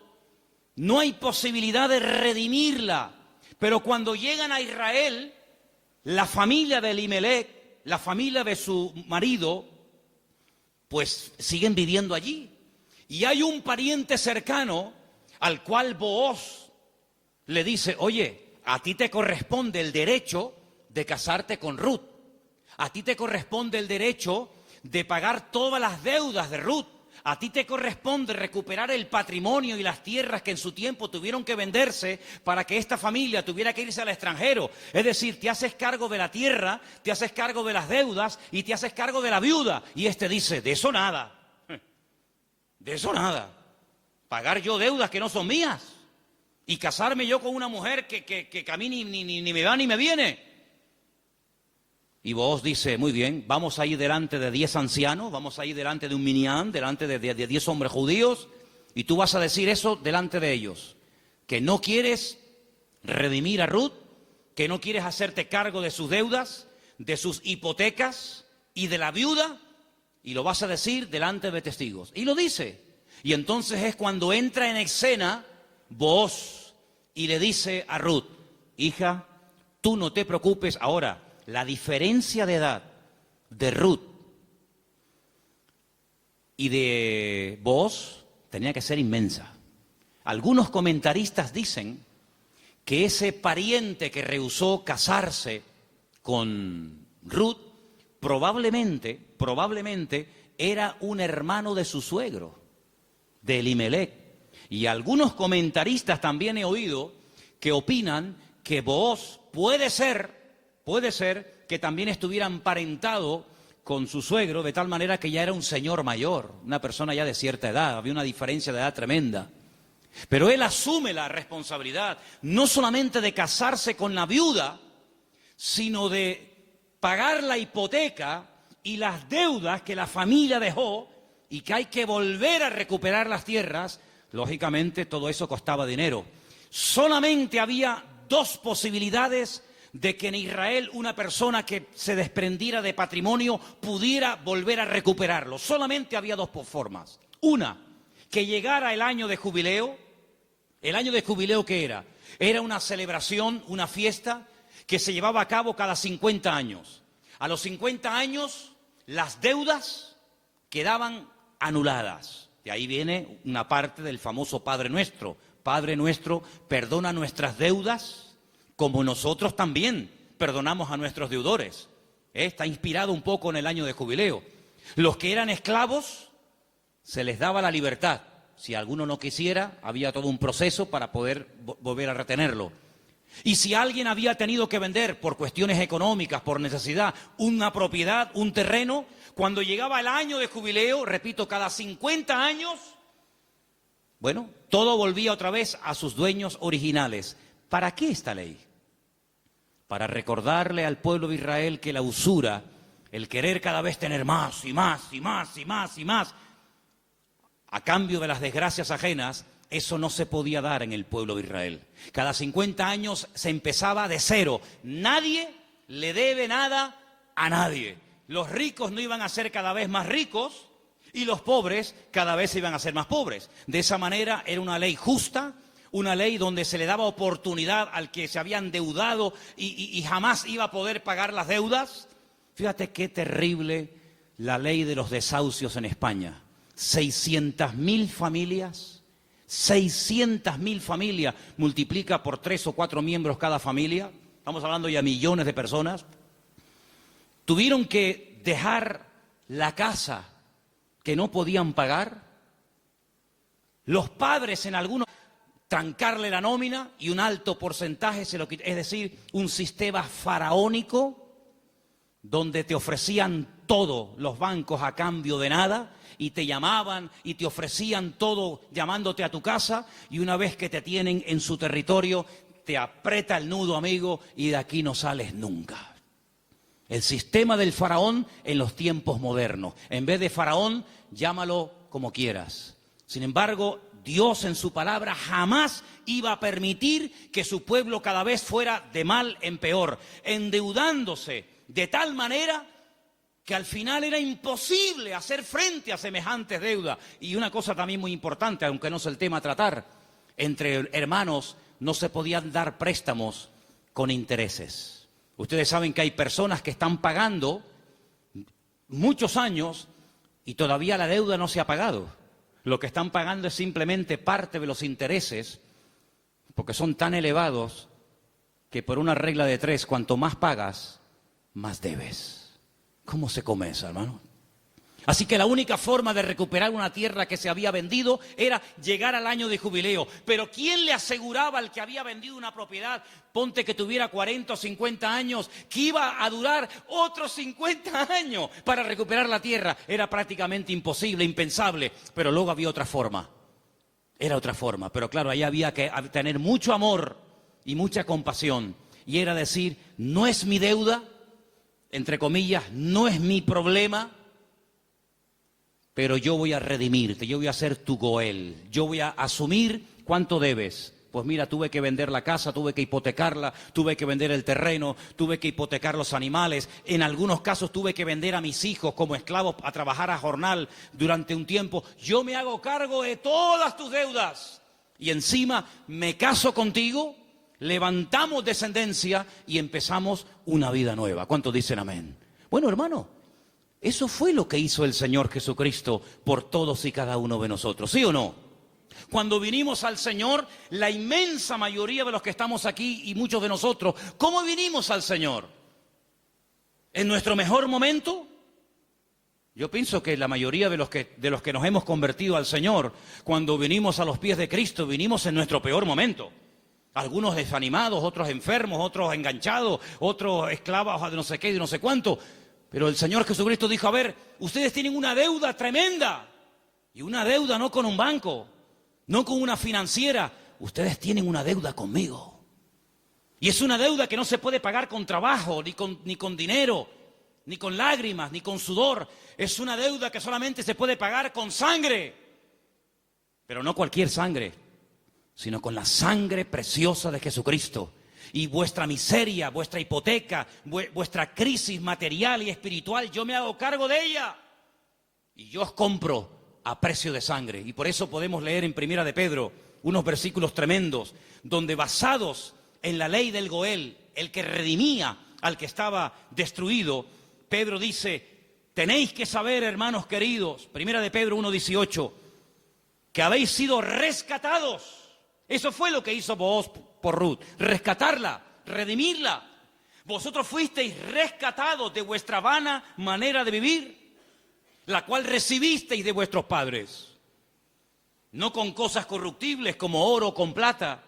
no hay posibilidad de redimirla. Pero cuando llegan a Israel, la familia de Elimelech, la familia de su marido, pues siguen viviendo allí. Y hay un pariente cercano al cual Booz le dice: oye, a ti te corresponde el derecho de casarte con Ruth. A ti te corresponde el derecho de pagar todas las deudas de Ruth. A ti te corresponde recuperar el patrimonio y las tierras que en su tiempo tuvieron que venderse para que esta familia tuviera que irse al extranjero. Es decir, te haces cargo de la tierra, te haces cargo de las deudas y te haces cargo de la viuda. Y este dice: de eso nada. De eso nada. Pagar yo deudas que no son mías y casarme yo con una mujer que a mí ni me va ni me viene. Y Booz dice: muy bien, vamos a ir delante de 10 ancianos, vamos a ir delante de un minián, delante de 10 hombres judíos, y tú vas a decir eso delante de ellos, que no quieres redimir a Ruth, que no quieres hacerte cargo de sus deudas, de sus hipotecas y de la viuda, y lo vas a decir delante de testigos. Y lo dice. Y entonces es cuando entra en escena Booz y le dice a Ruth: hija, tú no te preocupes. Ahora, la diferencia de edad de Ruth y de Booz tenía que ser inmensa. Algunos comentaristas dicen que ese pariente que rehusó casarse con Ruth probablemente era un hermano de su suegro, de Elimelech. Y algunos comentaristas también he oído que opinan que Booz puede ser que también estuviera emparentado con su suegro, de tal manera que ya era un señor mayor, una persona ya de cierta edad, había una diferencia de edad tremenda. Pero él asume la responsabilidad, no solamente de casarse con la viuda, sino de pagar la hipoteca y las deudas que la familia dejó y que hay que volver a recuperar las tierras. Lógicamente todo eso costaba dinero. Solamente había 2 posibilidades de que en Israel una persona que se desprendiera de patrimonio pudiera volver a recuperarlo. Solamente había 2 formas. Una, que llegara el año de jubileo. ¿El año de jubileo qué era? Era una celebración, una fiesta que se llevaba a cabo cada 50 años. A los 50 años las deudas quedaban anuladas. De ahí viene una parte del famoso Padre Nuestro. Padre Nuestro, perdona nuestras deudas como nosotros también perdonamos a nuestros deudores. Está inspirado un poco en el año de jubileo. Los que eran esclavos se les daba la libertad. Si alguno no quisiera, había todo un proceso para poder volver a retenerlo. Y si alguien había tenido que vender por cuestiones económicas, por necesidad, una propiedad, un terreno, cuando llegaba el año de jubileo, repito, cada 50 años, bueno, todo volvía otra vez a sus dueños originales. ¿Para qué esta ley? Para recordarle al pueblo de Israel que la usura, el querer cada vez tener más y más y más y más y más, a cambio de las desgracias ajenas, eso no se podía dar en el pueblo de Israel. Cada 50 años se empezaba de cero. Nadie le debe nada a nadie. Los ricos no iban a ser cada vez más ricos y los pobres cada vez iban a ser más pobres. De esa manera era una ley justa, una ley donde se le daba oportunidad al que se había endeudado y jamás iba a poder pagar las deudas. Fíjate qué terrible la ley de los desahucios en España. 600.000 familias, 600.000 familias, multiplica por 3 o 4 miembros cada familia, estamos hablando ya de millones de personas, tuvieron que dejar la casa que no podían pagar, los padres en algunos trancarle la nómina y un alto porcentaje se lo quitó, es decir, un sistema faraónico donde te ofrecían todo los bancos a cambio de nada, y te llamaban y te ofrecían todo llamándote a tu casa, y una vez que te tienen en su territorio, te aprieta el nudo, amigo, y de aquí no sales nunca. El sistema del faraón en los tiempos modernos. En vez de faraón, llámalo como quieras. Sin embargo, Dios en su palabra jamás iba a permitir que su pueblo cada vez fuera de mal en peor, endeudándose de tal manera que al final era imposible hacer frente a semejantes deudas. Y una cosa también muy importante, aunque no es el tema a tratar, entre hermanos no se podían dar préstamos con intereses. Ustedes saben que hay personas que están pagando muchos años y todavía la deuda no se ha pagado. Lo que están pagando es simplemente parte de los intereses, porque son tan elevados que por una regla de 3, cuanto más pagas, más debes. ¿Cómo se come eso, hermano? Así que la única forma de recuperar una tierra que se había vendido era llegar al año de jubileo. Pero ¿quién le aseguraba al que había vendido una propiedad, ponte que tuviera 40 o 50 años, que iba a durar otros 50 años para recuperar la tierra? Era prácticamente imposible, impensable, pero luego había otra forma. Era otra forma, pero claro, ahí había que tener mucho amor y mucha compasión. Y era decir, no es mi deuda, entre comillas, no es mi problema, pero yo voy a redimirte, yo voy a ser tu Goel, yo voy a asumir cuánto debes. Pues mira, tuve que vender la casa, tuve que hipotecarla, tuve que vender el terreno, tuve que hipotecar los animales. En algunos casos tuve que vender a mis hijos como esclavos a trabajar a jornal durante un tiempo. Yo me hago cargo de todas tus deudas y encima me caso contigo, levantamos descendencia y empezamos una vida nueva. ¿Cuántos dicen amén? Bueno, hermano, eso fue lo que hizo el Señor Jesucristo por todos y cada uno de nosotros, ¿sí o no? Cuando vinimos al Señor, la inmensa mayoría de los que estamos aquí y muchos de nosotros, ¿cómo vinimos al Señor? ¿En nuestro mejor momento? Yo pienso que la mayoría de los que nos hemos convertido al Señor, cuando vinimos a los pies de Cristo, vinimos en nuestro peor momento. Algunos desanimados, otros enfermos, otros enganchados, otros esclavos de no sé qué, de no sé cuánto. Pero el Señor Jesucristo dijo, a ver, ustedes tienen una deuda tremenda. Y una deuda no con un banco, no con una financiera. Ustedes tienen una deuda conmigo. Y es una deuda que no se puede pagar con trabajo, ni con dinero, ni con lágrimas, ni con sudor. Es una deuda que solamente se puede pagar con sangre. Pero no cualquier sangre, sino con la sangre preciosa de Jesucristo. Y vuestra miseria, vuestra hipoteca, vuestra crisis material y espiritual, yo me hago cargo de ella. Y yo os compro a precio de sangre. Y por eso podemos leer en Primera de Pedro unos versículos tremendos, donde basados en la ley del Goel, el que redimía al que estaba destruido, Pedro dice, tenéis que saber, hermanos queridos, Primera de Pedro 1:18, que habéis sido rescatados. Eso fue lo que hizo Booz por Ruth, rescatarla, redimirla. Vosotros fuisteis rescatados de vuestra vana manera de vivir, la cual recibisteis de vuestros padres. No con cosas corruptibles como oro o con plata,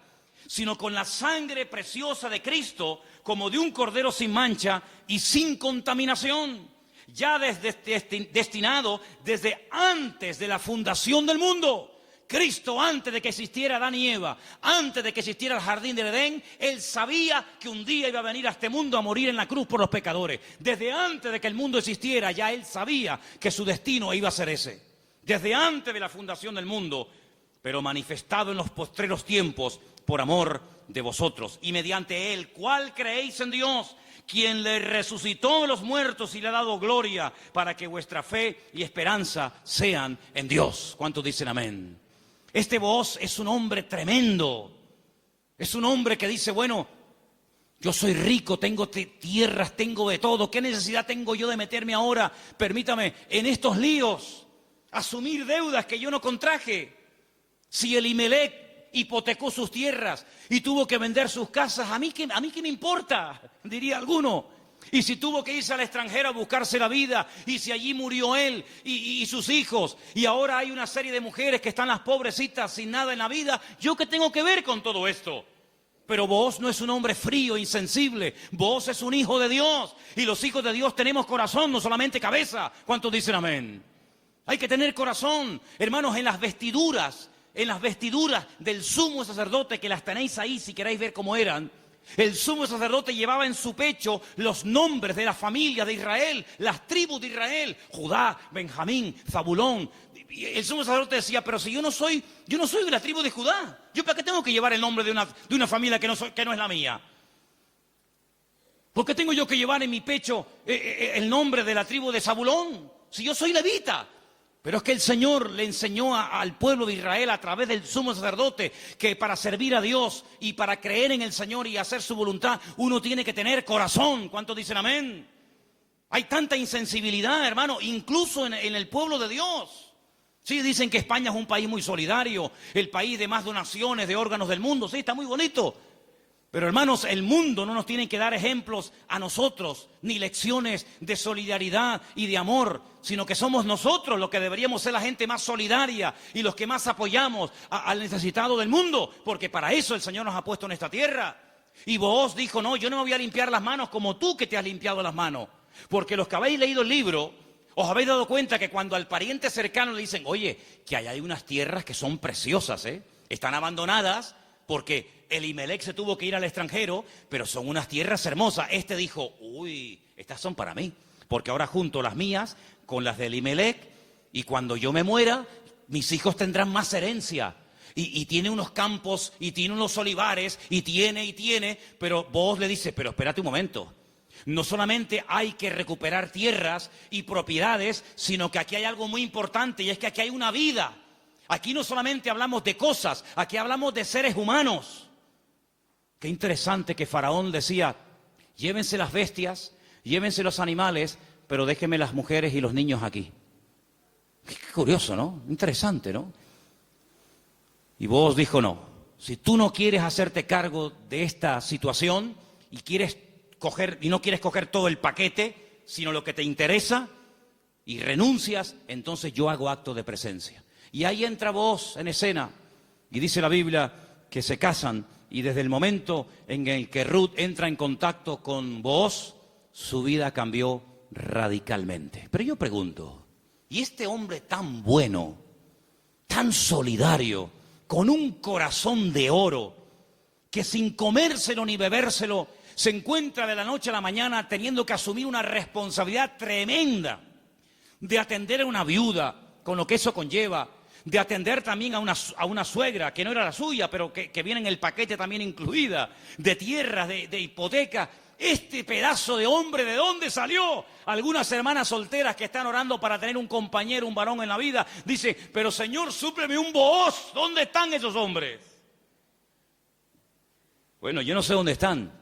sino con la sangre preciosa de Cristo, como de un cordero sin mancha y sin contaminación, ya destinado desde antes de la fundación del mundo. Cristo, antes de que existiera Adán y Eva, antes de que existiera el jardín del Edén, Él sabía que un día iba a venir a este mundo a morir en la cruz por los pecadores. Desde antes de que el mundo existiera, ya Él sabía que su destino iba a ser ese. Desde antes de la fundación del mundo, pero manifestado en los postreros tiempos por amor de vosotros. Y mediante Él, ¿cuál creéis en Dios? Quien le resucitó de los muertos y le ha dado gloria, para que vuestra fe y esperanza sean en Dios. ¿Cuántos dicen amén? Este Booz es un hombre tremendo. Es un hombre que dice, bueno, yo soy rico, tengo tierras, tengo de todo. ¿Qué necesidad tengo yo de meterme ahora, permítame, en estos líos? Asumir deudas que yo no contraje. Si Elimelech hipotecó sus tierras y tuvo que vender sus casas, ¿a mí qué me importa? Diría alguno. Y si tuvo que irse al extranjero a buscarse la vida, y si allí murió él y sus hijos, y ahora hay una serie de mujeres que están las pobrecitas sin nada en la vida, ¿yo qué tengo que ver con todo esto? Pero Booz no es un hombre frío, insensible. Booz es un hijo de Dios. Y los hijos de Dios tenemos corazón, no solamente cabeza. ¿Cuántos dicen amén? Hay que tener corazón. Hermanos, en las vestiduras del sumo sacerdote, que las tenéis ahí si queréis ver cómo eran. El sumo sacerdote llevaba en su pecho los nombres de la familia de Israel, las tribus de Israel, Judá, Benjamín, Zabulón. Y el sumo sacerdote decía, pero si yo no soy de la tribu de Judá, ¿yo para qué tengo que llevar el nombre de una familia que no es la mía? ¿Por qué tengo yo que llevar en mi pecho el nombre de la tribu de Zabulón? Si yo soy levita. Pero es que el Señor le enseñó al pueblo de Israel a través del sumo sacerdote que para servir a Dios y para creer en el Señor y hacer su voluntad, uno tiene que tener corazón. ¿Cuántos dicen amén? Hay tanta insensibilidad, hermano, incluso en el pueblo de Dios. Sí, dicen que España es un país muy solidario, el país de más donaciones de órganos del mundo. Sí, está muy bonito. Pero hermanos, el mundo no nos tiene que dar ejemplos a nosotros, ni lecciones de solidaridad y de amor, sino que somos nosotros los que deberíamos ser la gente más solidaria y los que más apoyamos al necesitado del mundo, porque para eso el Señor nos ha puesto en esta tierra. Y Booz dijo, no, yo no me voy a limpiar las manos como tú que te has limpiado las manos, porque los que habéis leído el libro, os habéis dado cuenta que cuando al pariente cercano le dicen, oye, que hay unas tierras que son preciosas, están abandonadas, porque Elimelech se tuvo que ir al extranjero, pero son unas tierras hermosas. Este dijo, uy, estas son para mí, porque ahora junto las mías con las de Elimelech, y cuando yo me muera, mis hijos tendrán más herencia. Y tiene unos campos, y tiene unos olivares, y tiene, pero Booz le dice, pero espérate un momento. No solamente hay que recuperar tierras y propiedades, sino que aquí hay algo muy importante, y es que aquí hay una vida. Aquí no solamente hablamos de cosas, aquí hablamos de seres humanos. Qué interesante que Faraón decía, llévense las bestias, llévense los animales, pero déjenme las mujeres y los niños aquí. Qué curioso, ¿no? Interesante, ¿no? Y Booz dijo, no, si tú no quieres hacerte cargo de esta situación y no quieres coger todo el paquete, sino lo que te interesa, y renuncias, entonces yo hago acto de presencia. Y ahí entra Booz en escena, y dice la Biblia que se casan, y desde el momento en el que Ruth entra en contacto con Booz, su vida cambió radicalmente. Pero yo pregunto, ¿y este hombre tan bueno, tan solidario, con un corazón de oro, que sin comérselo ni bebérselo, se encuentra de la noche a la mañana teniendo que asumir una responsabilidad tremenda de atender a una viuda, con lo que eso conlleva, de atender también a una suegra que no era la suya, pero que viene en el paquete también incluida, de tierras, de hipoteca? Este pedazo de hombre, ¿de dónde salió? Algunas hermanas solteras que están orando para tener un compañero, un varón en la vida, dice, pero Señor, súpleme un Booz. ¿Dónde están esos hombres? Bueno, yo no sé dónde están,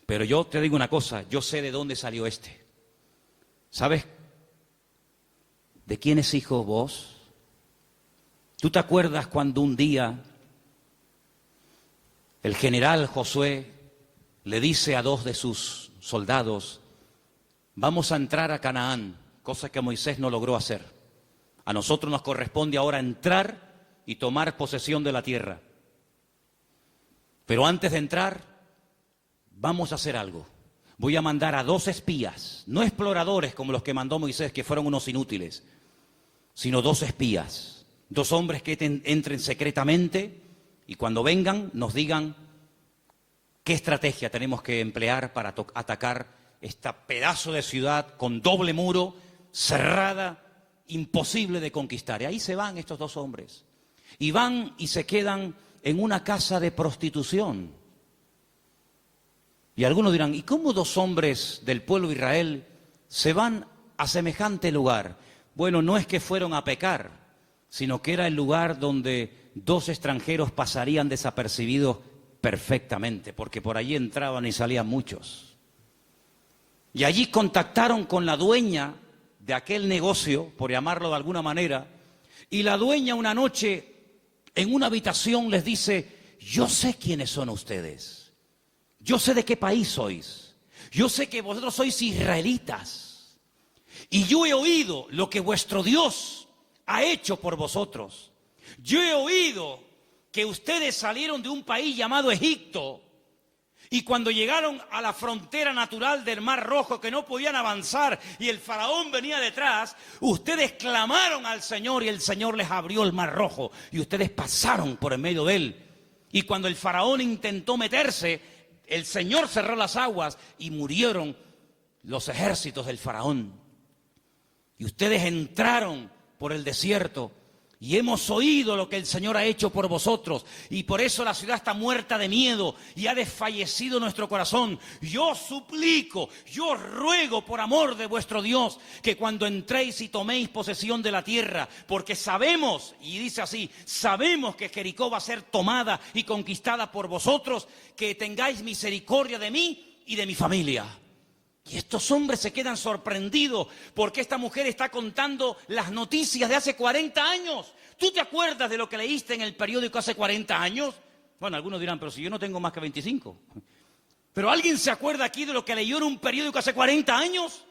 pero yo te digo una cosa, yo sé de dónde salió este. ¿Sabes de quién es hijo Booz? ¿Tú te acuerdas cuando un día el general Josué le dice a dos de sus soldados, vamos a entrar a Canaán, cosa que Moisés no logró hacer? A nosotros nos corresponde ahora entrar y tomar posesión de la tierra. Pero antes de entrar, vamos a hacer algo. Voy a mandar a 2 espías, no exploradores como los que mandó Moisés, que fueron unos inútiles, sino 2 espías. 2 hombres que entren secretamente y cuando vengan nos digan qué estrategia tenemos que emplear para atacar este pedazo de ciudad con doble muro, cerrada, imposible de conquistar. Y ahí se van estos 2 hombres. Y van y se quedan en una casa de prostitución. Y algunos dirán, ¿y cómo 2 hombres del pueblo de Israel se van a semejante lugar? Bueno, no es que fueron a pecar, sino que era el lugar donde 2 extranjeros pasarían desapercibidos perfectamente, porque por allí entraban y salían muchos. Y allí contactaron con la dueña de aquel negocio, por llamarlo de alguna manera, y la dueña una noche en una habitación les dice, yo sé quiénes son ustedes, yo sé de qué país sois, yo sé que vosotros sois israelitas, y yo he oído lo que vuestro Dios ha hecho por vosotros. Yo he oído que ustedes salieron de un país llamado Egipto y cuando llegaron a la frontera natural del Mar Rojo que no podían avanzar y el faraón venía detrás, ustedes clamaron al Señor y el Señor les abrió el Mar Rojo y ustedes pasaron por en medio de él. Y cuando el faraón intentó meterse, el Señor cerró las aguas y murieron los ejércitos del faraón. Y ustedes entraron por el desierto y hemos oído lo que el Señor ha hecho por vosotros y por eso la ciudad está muerta de miedo y ha desfallecido nuestro corazón. Yo suplico, yo ruego por amor de vuestro Dios que cuando entréis y toméis posesión de la tierra, porque sabemos, y dice así, sabemos que Jericó va a ser tomada y conquistada por vosotros, que tengáis misericordia de mí y de mi familia. Y estos hombres se quedan sorprendidos porque esta mujer está contando las noticias de hace 40 años. ¿Tú te acuerdas de lo que leíste en el periódico hace 40 años? Bueno, algunos dirán, pero si yo no tengo más que 25. ¿Pero alguien se acuerda aquí de lo que leyó en un periódico hace 40 años?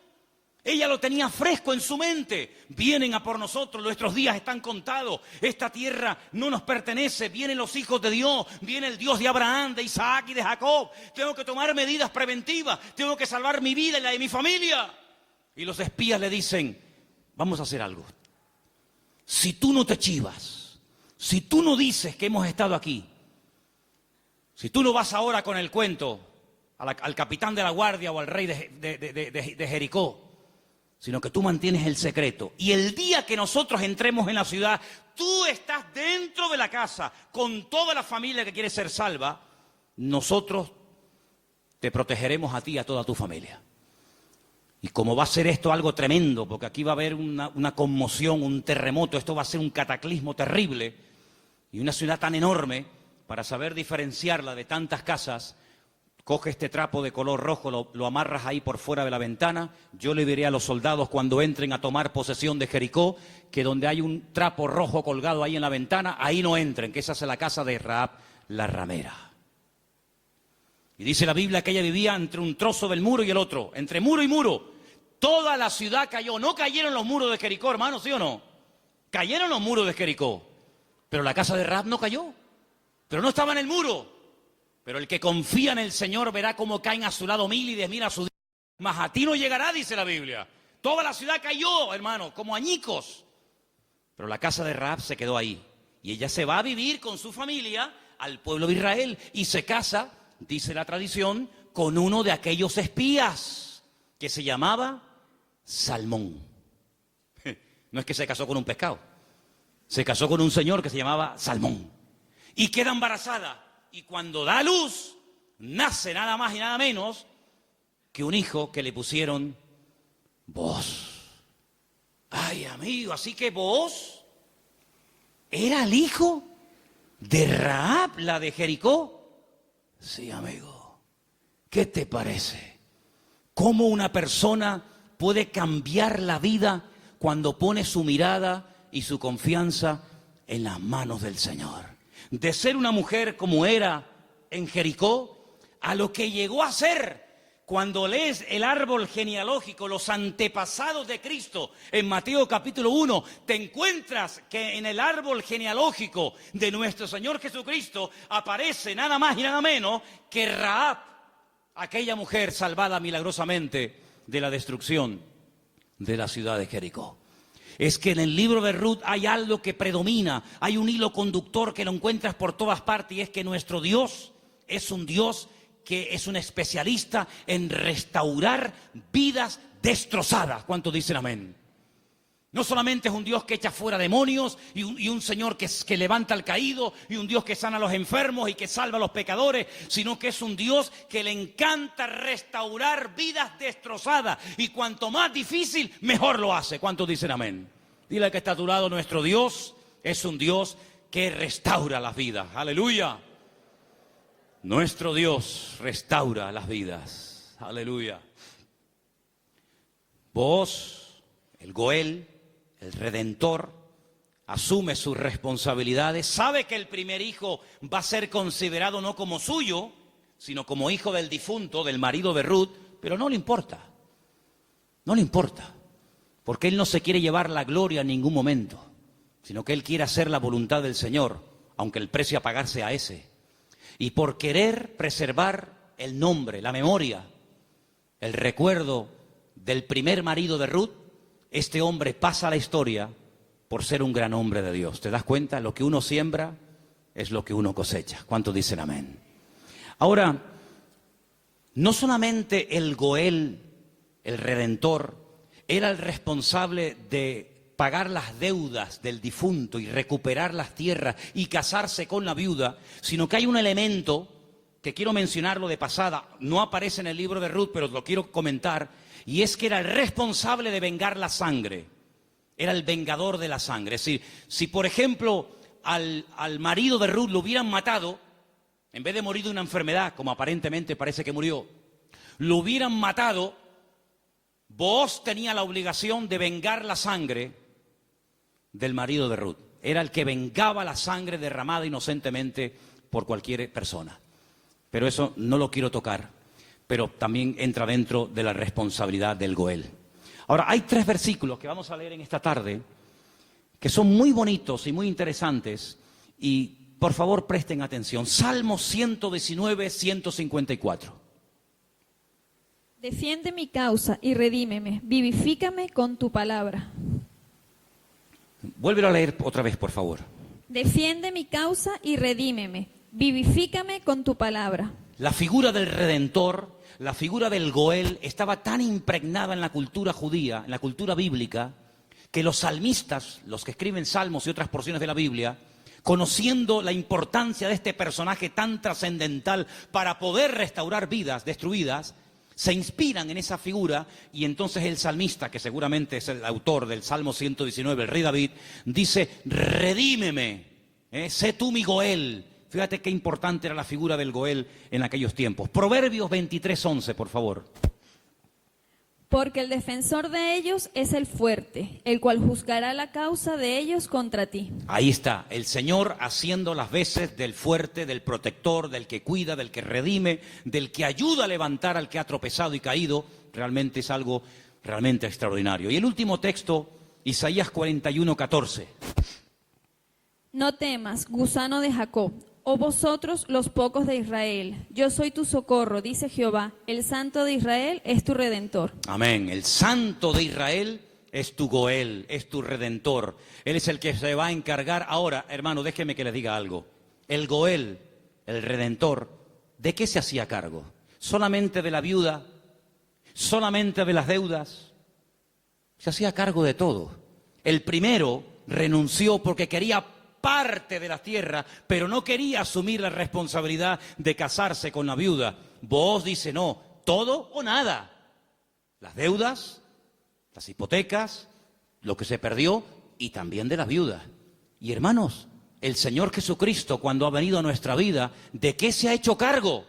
Ella lo tenía fresco en su mente. Vienen a por nosotros, nuestros días están contados. Esta tierra no nos pertenece. Vienen los hijos de Dios, viene el Dios de Abraham, de Isaac y de Jacob. Tengo que tomar medidas preventivas, tengo que salvar mi vida y la de mi familia. Y los espías le dicen, vamos a hacer algo. Si tú no te chivas, si tú no dices que hemos estado aquí, si tú no vas ahora con el cuento al capitán de la guardia o al rey de Jericó, sino que tú mantienes el secreto. Y el día que nosotros entremos en la ciudad, tú estás dentro de la casa con toda la familia que quiere ser salva, nosotros te protegeremos a ti y a toda tu familia. Y como va a ser esto algo tremendo, porque aquí va a haber una conmoción, un terremoto, esto va a ser un cataclismo terrible, y una ciudad tan enorme, para saber diferenciarla de tantas casas, coge este trapo de color rojo, lo amarras ahí por fuera de la ventana. Yo le diré a los soldados cuando entren a tomar posesión de Jericó, que donde hay un trapo rojo colgado ahí en la ventana, ahí no entren, que esa es la casa de Rahab, la ramera. Y dice la Biblia que ella vivía entre un trozo del muro y el otro, entre muro y muro. Toda la ciudad cayó, no cayeron los muros de Jericó, hermanos, ¿sí o no? Cayeron los muros de Jericó, pero la casa de Rahab no cayó, pero no estaba en el muro. Pero el que confía en el Señor verá cómo caen a su lado 1000 y 10.000 a su día. Mas a ti no llegará, dice la Biblia. Toda la ciudad cayó, hermano, como añicos. Pero la casa de Rahab se quedó ahí. Y ella se va a vivir con su familia al pueblo de Israel. Y se casa, dice la tradición, con uno de aquellos espías que se llamaba Salmón. No es que se casó con un pescado. Se casó con un señor que se llamaba Salmón. Y queda embarazada. Y cuando da luz, nace nada más y nada menos que un hijo que le pusieron Booz. Ay, amigo, así que Booz era el hijo de Rahab, la de Jericó. Sí, amigo. ¿Qué te parece? ¿Cómo una persona puede cambiar la vida cuando pone su mirada y su confianza en las manos del Señor? De ser una mujer como era en Jericó, a lo que llegó a ser cuando lees el árbol genealógico, los antepasados de Cristo, en Mateo capítulo 1, te encuentras que en el árbol genealógico de nuestro Señor Jesucristo aparece nada más y nada menos que Rahab, aquella mujer salvada milagrosamente de la destrucción de la ciudad de Jericó. Es que en el libro de Ruth hay algo que predomina, hay un hilo conductor que lo encuentras por todas partes y es que nuestro Dios es un Dios que es un especialista en restaurar vidas destrozadas. ¿Cuántos dicen amén? No solamente es un Dios que echa fuera demonios y un Señor que levanta al caído y un Dios que sana a los enfermos y que salva a los pecadores, sino que es un Dios que le encanta restaurar vidas destrozadas y cuanto más difícil, mejor lo hace. ¿Cuántos dicen amén? Dile al que está a tu lado, nuestro Dios es un Dios que restaura las vidas. ¡Aleluya! Nuestro Dios restaura las vidas. ¡Aleluya! Vos, el Goel, el Redentor, asume sus responsabilidades, sabe que el primer hijo va a ser considerado no como suyo, sino como hijo del difunto, del marido de Ruth, pero no le importa, porque él no se quiere llevar la gloria en ningún momento, sino que él quiere hacer la voluntad del Señor, aunque el precio a pagar sea ese. Y por querer preservar el nombre, la memoria, el recuerdo del primer marido de Ruth, este hombre pasa a la historia por ser un gran hombre de Dios. ¿Te das cuenta? Lo que uno siembra es lo que uno cosecha. ¿Cuántos dicen amén? Ahora, no solamente el Goel, el Redentor, era el responsable de pagar las deudas del difunto y recuperar las tierras y casarse con la viuda, sino que hay un elemento que quiero mencionarlo de pasada, no aparece en el libro de Ruth, pero lo quiero comentar, y es que era el responsable de vengar la sangre, era el vengador de la sangre. Es decir, si por ejemplo al marido de Ruth lo hubieran matado, en vez de morir de una enfermedad, como aparentemente parece que murió, lo hubieran matado, Booz tenía la obligación de vengar la sangre del marido de Ruth. Era el que vengaba la sangre derramada inocentemente por cualquier persona. Pero eso no lo quiero tocar, pero también entra dentro de la responsabilidad del Goel. Ahora, hay 3 versículos que vamos a leer en esta tarde que son muy bonitos y muy interesantes, y por favor presten atención. Salmo 119, 154. Defiende mi causa y redímeme, vivifícame con tu palabra. Vuélvelo a leer otra vez, por favor. Defiende mi causa y redímeme, vivifícame con tu palabra. La figura del Redentor, la figura del Goel, estaba tan impregnada en la cultura judía, en la cultura bíblica, que los salmistas, los que escriben salmos y otras porciones de la Biblia, conociendo la importancia de este personaje tan trascendental para poder restaurar vidas destruidas, se inspiran en esa figura, y entonces el salmista, que seguramente es el autor del Salmo 119, el rey David, dice: redímeme, sé tú mi Goel. Fíjate qué importante era la figura del Goel en aquellos tiempos. Proverbios 23:11, por favor. Porque el defensor de ellos es el fuerte, el cual juzgará la causa de ellos contra ti. Ahí está, el Señor haciendo las veces del fuerte, del protector, del que cuida, del que redime, del que ayuda a levantar al que ha tropezado y caído. Realmente es algo realmente extraordinario. Y el último texto, Isaías 41:14. No temas, gusano de Jacob, oh vosotros los pocos de Israel. Yo soy tu socorro, dice Jehová, el Santo de Israel es tu Redentor. Amén. El Santo de Israel es tu Goel, es tu Redentor. Él es el que se va a encargar. Ahora, hermano, déjeme que les diga algo. El Goel, el Redentor, ¿de qué se hacía cargo? ¿Solamente de la viuda? ¿Solamente de las deudas? Se hacía cargo de todo. El primero renunció porque quería parte de la tierra, pero no quería asumir la responsabilidad de casarse con la viuda. Booz dice: no, todo o nada. Las deudas, las hipotecas, lo que se perdió, y también de la viuda. Y hermanos, el Señor Jesucristo, cuando ha venido a nuestra vida, ¿de qué se ha hecho cargo?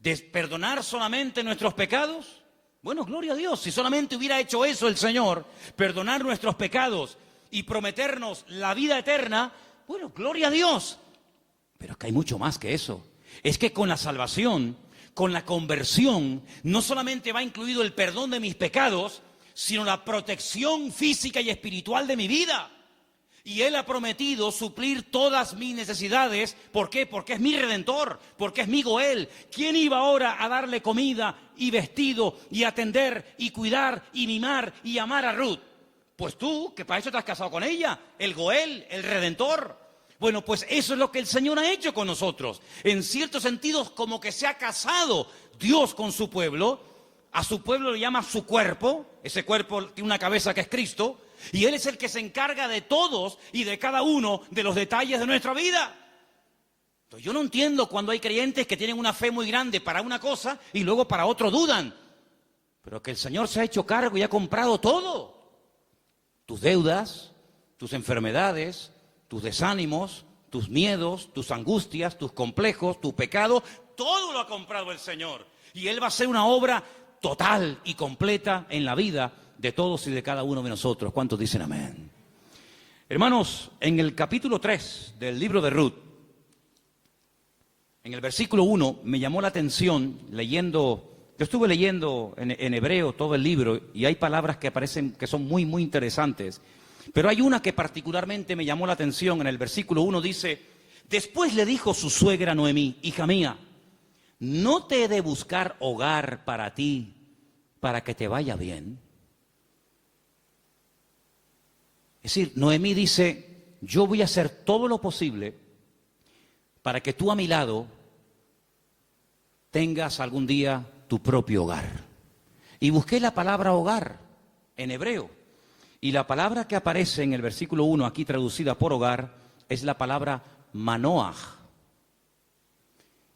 ¿De perdonar solamente nuestros pecados? Bueno, gloria a Dios, si solamente hubiera hecho eso el Señor, perdonar nuestros pecados y prometernos la vida eterna, bueno, gloria a Dios. Pero es que hay mucho más que eso. Es que con la salvación, con la conversión, no solamente va incluido el perdón de mis pecados, sino la protección física y espiritual de mi vida. Y Él ha prometido suplir todas mis necesidades. ¿Por qué? Porque es mi Redentor, porque es mi Goel. ¿Quién iba ahora a darle comida y vestido y atender y cuidar y mimar y amar a Ruth? Pues tú, que para eso te has casado con ella, el Goel, el Redentor. Bueno, pues eso es lo que el Señor ha hecho con nosotros. En ciertos sentidos, como que se ha casado Dios con su pueblo. A su pueblo le llama su cuerpo. Ese cuerpo tiene una cabeza que es Cristo. Y Él es el que se encarga de todos y de cada uno de los detalles de nuestra vida. Entonces, yo no entiendo cuando hay creyentes que tienen una fe muy grande para una cosa y luego para otro dudan. Pero que el Señor se ha hecho cargo y ha comprado todo. Tus deudas, tus enfermedades, tus desánimos, tus miedos, tus angustias, tus complejos, tu pecado, todo lo ha comprado el Señor. Y Él va a hacer una obra total y completa en la vida de todos y de cada uno de nosotros. ¿Cuántos dicen amén? Hermanos, en el capítulo 3 del libro de Ruth, en el versículo 1, me llamó la atención leyendo. Yo estuve leyendo en hebreo todo el libro y hay palabras que aparecen que son muy, muy interesantes. Pero hay una que particularmente me llamó la atención. En el versículo 1 dice: después le dijo su suegra Noemí: hija mía, ¿no te he de buscar hogar para ti, para que te vaya bien? Es decir, Noemí dice: yo voy a hacer todo lo posible para que tú a mi lado tengas algún día tu propio hogar. Y busqué la palabra hogar en hebreo. Y la palabra que aparece en el versículo 1, aquí traducida por hogar, es la palabra manoaj.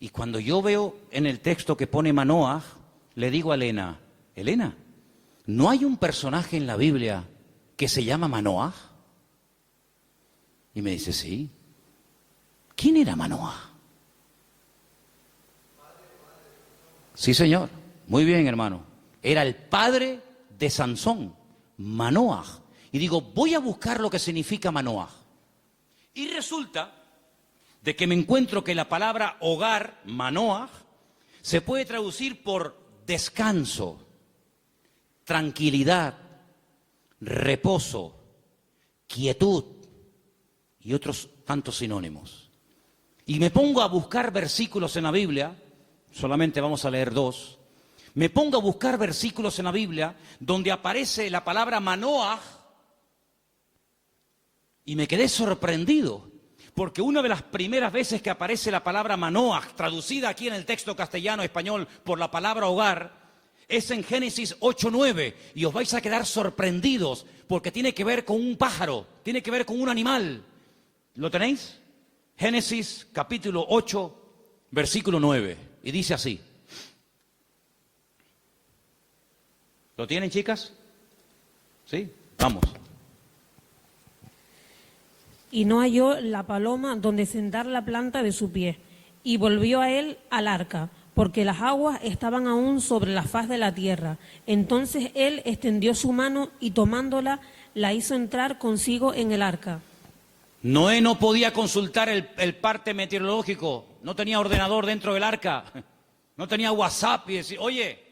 Y cuando yo veo en el texto que pone manoaj, le digo a Elena: Elena, ¿no hay un personaje en la Biblia que se llama Manoaj? Y me dice: sí. ¿Quién era Manoaj? Sí, señor. Muy bien, hermano. Era el padre de Sansón, Manoaj. Y digo, voy a buscar lo que significa Manoaj. Y resulta de que me encuentro que la palabra hogar, Manoaj, se puede traducir por descanso, tranquilidad, reposo, quietud y otros tantos sinónimos. Y me pongo a buscar versículos en la Biblia, solamente vamos a leer 2. Me pongo a buscar versículos en la Biblia donde aparece la palabra Manoaj y me quedé sorprendido, porque una de las primeras veces que aparece la palabra Manoaj, traducida aquí en el texto castellano-español por la palabra hogar, es en Génesis 8:9, y os vais a quedar sorprendidos porque tiene que ver con un pájaro, tiene que ver con un animal. ¿Lo tenéis? Génesis capítulo 8, versículo 9, y dice así. ¿Lo tienen, chicas? ¿Sí? Vamos. Y no halló la paloma donde sentar la planta de su pie, y volvió a él al arca, porque las aguas estaban aún sobre la faz de la tierra. Entonces él extendió su mano y tomándola, la hizo entrar consigo en el arca. Noé no podía consultar el parte meteorológico, no tenía ordenador dentro del arca, no tenía WhatsApp y decir: oye,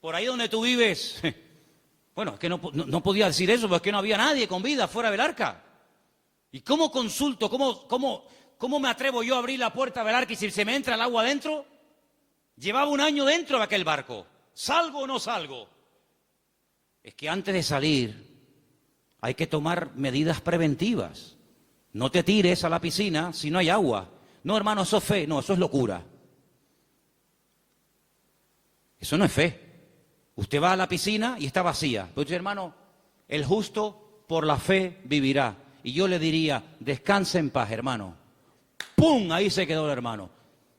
por ahí donde tú vives. Bueno, es que no podía decir eso, porque no había nadie con vida fuera del arca. ¿Y cómo consulto? ¿Cómo me atrevo yo a abrir la puerta del arca y si se me entra el agua adentro? Llevaba un año dentro de aquel barco. ¿Salgo o no salgo? Es que antes de salir hay que tomar medidas preventivas. No te tires a la piscina si no hay agua. No, hermano, eso es fe. No, eso es locura. Eso no es fe. Usted va a la piscina y está vacía. Pero dice: hermano, el justo por la fe vivirá. Y yo le diría: descanse en paz, hermano. ¡Pum! Ahí se quedó el hermano.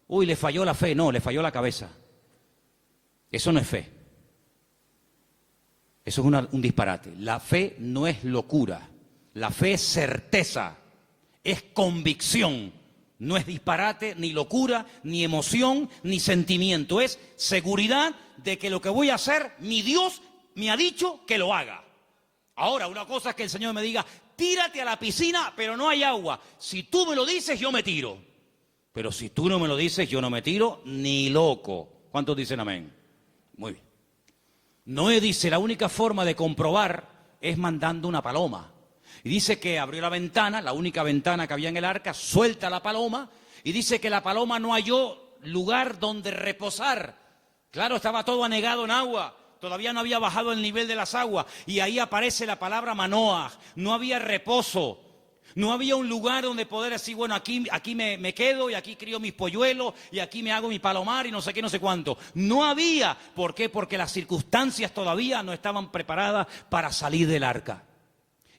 Uy, le falló la fe. No, le falló la cabeza. Eso no es fe. Eso es un disparate. La fe no es locura. La fe es certeza. Es convicción. No es disparate, ni locura, ni emoción, ni sentimiento. Es seguridad de que lo que voy a hacer, mi Dios me ha dicho que lo haga. Ahora, una cosa es que el Señor me diga: tírate a la piscina, pero no hay agua. Si tú me lo dices, yo me tiro. Pero si tú no me lo dices, yo no me tiro ni loco. ¿Cuántos dicen amén? Muy bien. Noé dice: la única forma de comprobar es mandando una paloma. Y dice que abrió la ventana, la única ventana que había en el arca, suelta la paloma, y dice que la paloma no halló lugar donde reposar. Claro, estaba todo anegado en agua, todavía no había bajado el nivel de las aguas, y ahí aparece la palabra Manoaj. No había reposo, no había un lugar donde poder decir: bueno, aquí me quedo, y aquí crío mis polluelos, y aquí me hago mi palomar, y no sé qué, no sé cuánto. No había. ¿Por qué? Porque las circunstancias todavía no estaban preparadas para salir del arca.